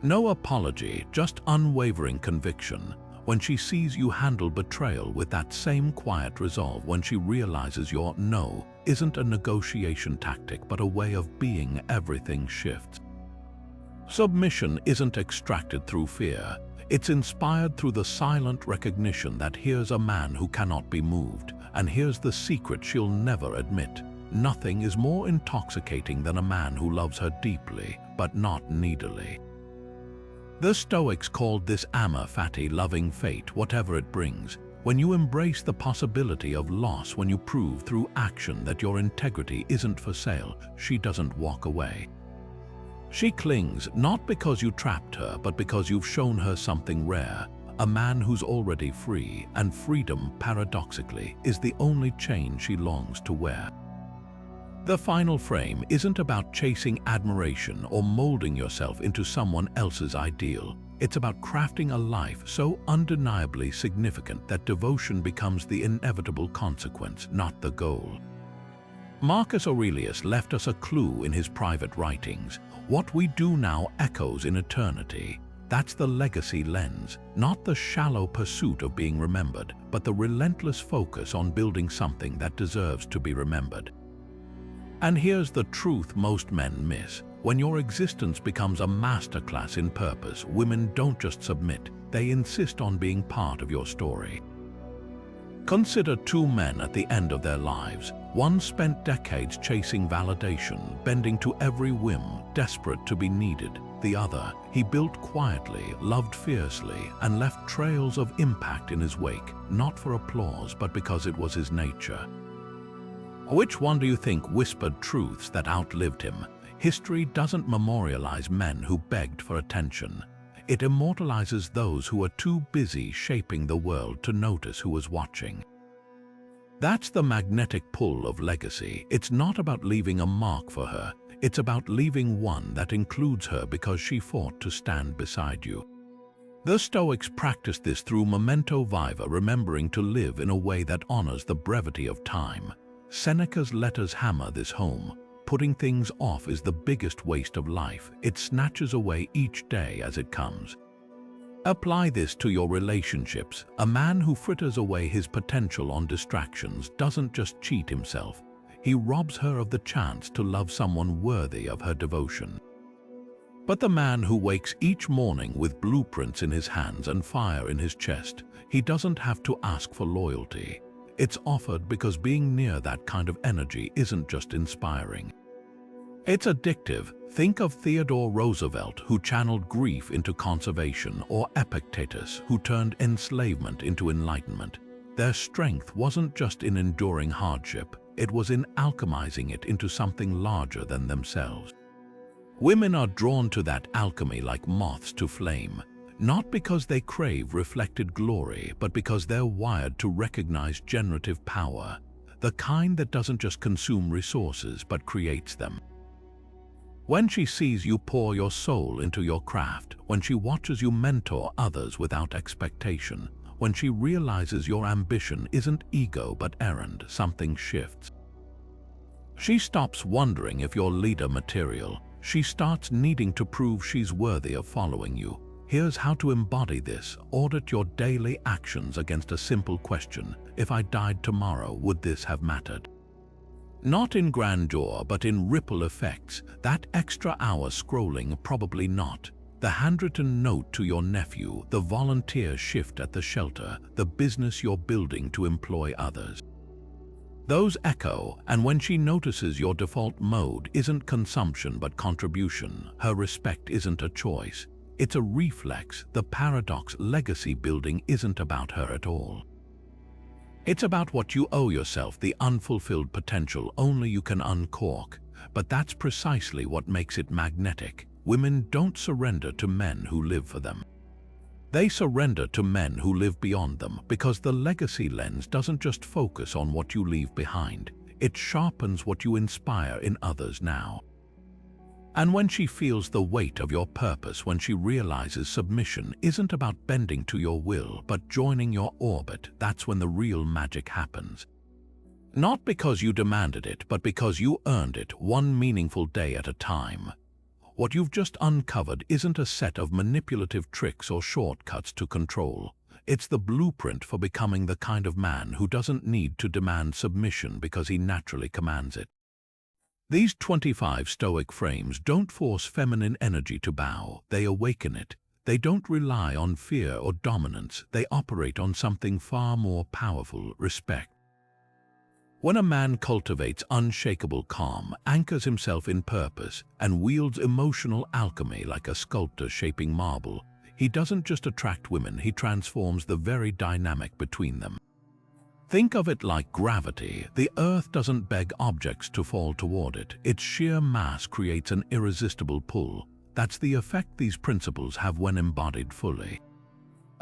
No apology, just unwavering conviction. When she sees you handle betrayal with that same quiet resolve, when she realizes your no isn't a negotiation tactic but a way of being, everything shifts. Submission isn't extracted through fear. It's inspired through the silent recognition that here's a man who cannot be moved, and here's the secret she'll never admit. Nothing is more intoxicating than a man who loves her deeply, but not needily. The Stoics called this amor fati, loving fate, whatever it brings. When you embrace the possibility of loss, when you prove through action that your integrity isn't for sale, she doesn't walk away. She clings, not because you trapped her, but because you've shown her something rare, a man who's already free, and freedom, paradoxically, is the only chain she longs to wear. The final frame isn't about chasing admiration or molding yourself into someone else's ideal. It's about crafting a life so undeniably significant that devotion becomes the inevitable consequence, not the goal. Marcus Aurelius left us a clue in his private writings. What we do now echoes in eternity. That's the legacy lens, not the shallow pursuit of being remembered, but the relentless focus on building something that deserves to be remembered. And here's the truth most men miss. When your existence becomes a masterclass in purpose, women don't just submit, they insist on being part of your story. Consider two men at the end of their lives. One spent decades chasing validation, bending to every whim, desperate to be needed. The other, he built quietly, loved fiercely, and left trails of impact in his wake, not for applause, but because it was his nature. Which one do you think whispered truths that outlived him? History doesn't memorialize men who begged for attention. It immortalizes those who are too busy shaping the world to notice who was watching. That's the magnetic pull of legacy. It's not about leaving a mark for her. It's about leaving one that includes her because she fought to stand beside you. The Stoics practiced this through memento viva, remembering to live in a way that honors the brevity of time. Seneca's letters hammer this home. Putting things off is the biggest waste of life. It snatches away each day as it comes. Apply this to your relationships. A man who fritters away his potential on distractions doesn't just cheat himself. He robs her of the chance to love someone worthy of her devotion. But the man who wakes each morning with blueprints in his hands and fire in his chest, he doesn't have to ask for loyalty. It's offered because being near that kind of energy isn't just inspiring. It's addictive. Think of Theodore Roosevelt, who channeled grief into conservation, or Epictetus, who turned enslavement into enlightenment. Their strength wasn't just in enduring hardship, it was in alchemizing it into something larger than themselves. Women are drawn to that alchemy like moths to flame, not because they crave reflected glory, but because they're wired to recognize generative power, the kind that doesn't just consume resources but creates them. When she sees you pour your soul into your craft, when she watches you mentor others without expectation, when she realizes your ambition isn't ego but errand, something shifts. She stops wondering if you're leader material. She starts needing to prove she's worthy of following you. Here's how to embody this. Audit your daily actions against a simple question. If I died tomorrow, would this have mattered? Not in grandeur, but in ripple effects. That extra hour scrolling, probably not. The handwritten note to your nephew, the volunteer shift at the shelter, the business you're building to employ others. Those echo, and when she notices your default mode isn't consumption but contribution, her respect isn't a choice. It's a reflex. The paradox: legacy building isn't about her at all. It's about what you owe yourself, the unfulfilled potential only you can uncork. But that's precisely what makes it magnetic. Women don't surrender to men who live for them. They surrender to men who live beyond them, because the legacy lens doesn't just focus on what you leave behind, it sharpens what you inspire in others now. And when she feels the weight of your purpose, when she realizes submission isn't about bending to your will, but joining your orbit, that's when the real magic happens. Not because you demanded it, but because you earned it, one meaningful day at a time. What you've just uncovered isn't a set of manipulative tricks or shortcuts to control. It's the blueprint for becoming the kind of man who doesn't need to demand submission because he naturally commands it. These 25 Stoic frames don't force feminine energy to bow, they awaken it. They don't rely on fear or dominance, they operate on something far more powerful: respect. When a man cultivates unshakable calm, anchors himself in purpose, and wields emotional alchemy like a sculptor shaping marble, he doesn't just attract women, he transforms the very dynamic between them. Think of it like gravity. The earth doesn't beg objects to fall toward it. Its sheer mass creates an irresistible pull. That's the effect these principles have when embodied fully.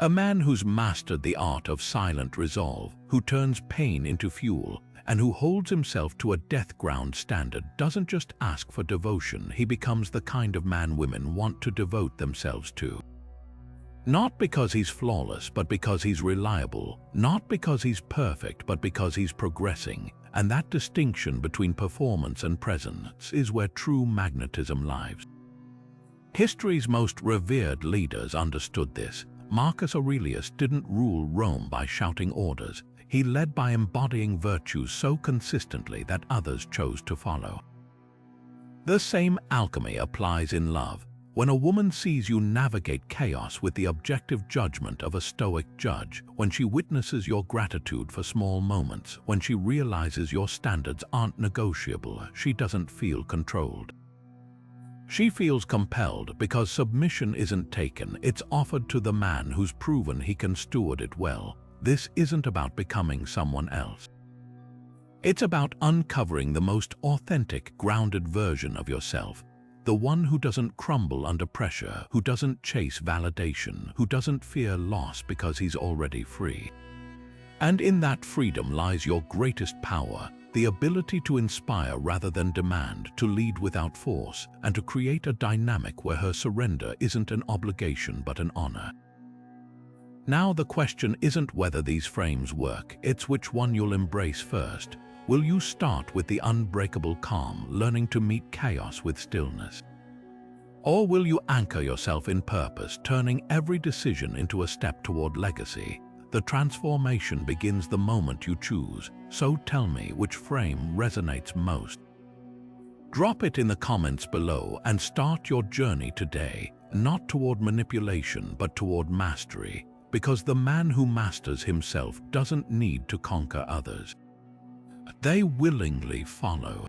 A man who's mastered the art of silent resolve, who turns pain into fuel, and who holds himself to a death-ground standard doesn't just ask for devotion, he becomes the kind of man women want to devote themselves to. Not because he's flawless, but because he's reliable. Not because he's perfect, but because he's progressing. And that distinction between performance and presence is where true magnetism lies. History's most revered leaders understood this. Marcus Aurelius didn't rule Rome by shouting orders. He led by embodying virtues so consistently that others chose to follow. The same alchemy applies in love. When a woman sees you navigate chaos with the objective judgment of a Stoic judge, when she witnesses your gratitude for small moments, when she realizes your standards aren't negotiable, she doesn't feel controlled. She feels compelled because submission isn't taken, it's offered to the man who's proven he can steward it well. This isn't about becoming someone else. It's about uncovering the most authentic, grounded version of yourself. The one who doesn't crumble under pressure, who doesn't chase validation, who doesn't fear loss because he's already free. And in that freedom lies your greatest power, the ability to inspire rather than demand, to lead without force, and to create a dynamic where her surrender isn't an obligation but an honor. Now the question isn't whether these frames work, it's which one you'll embrace first. Will you start with the unbreakable calm, learning to meet chaos with stillness? Or will you anchor yourself in purpose, turning every decision into a step toward legacy? The transformation begins the moment you choose, so tell me which frame resonates most. Drop it in the comments below and start your journey today, not toward manipulation but toward mastery, because the man who masters himself doesn't need to conquer others. They willingly follow.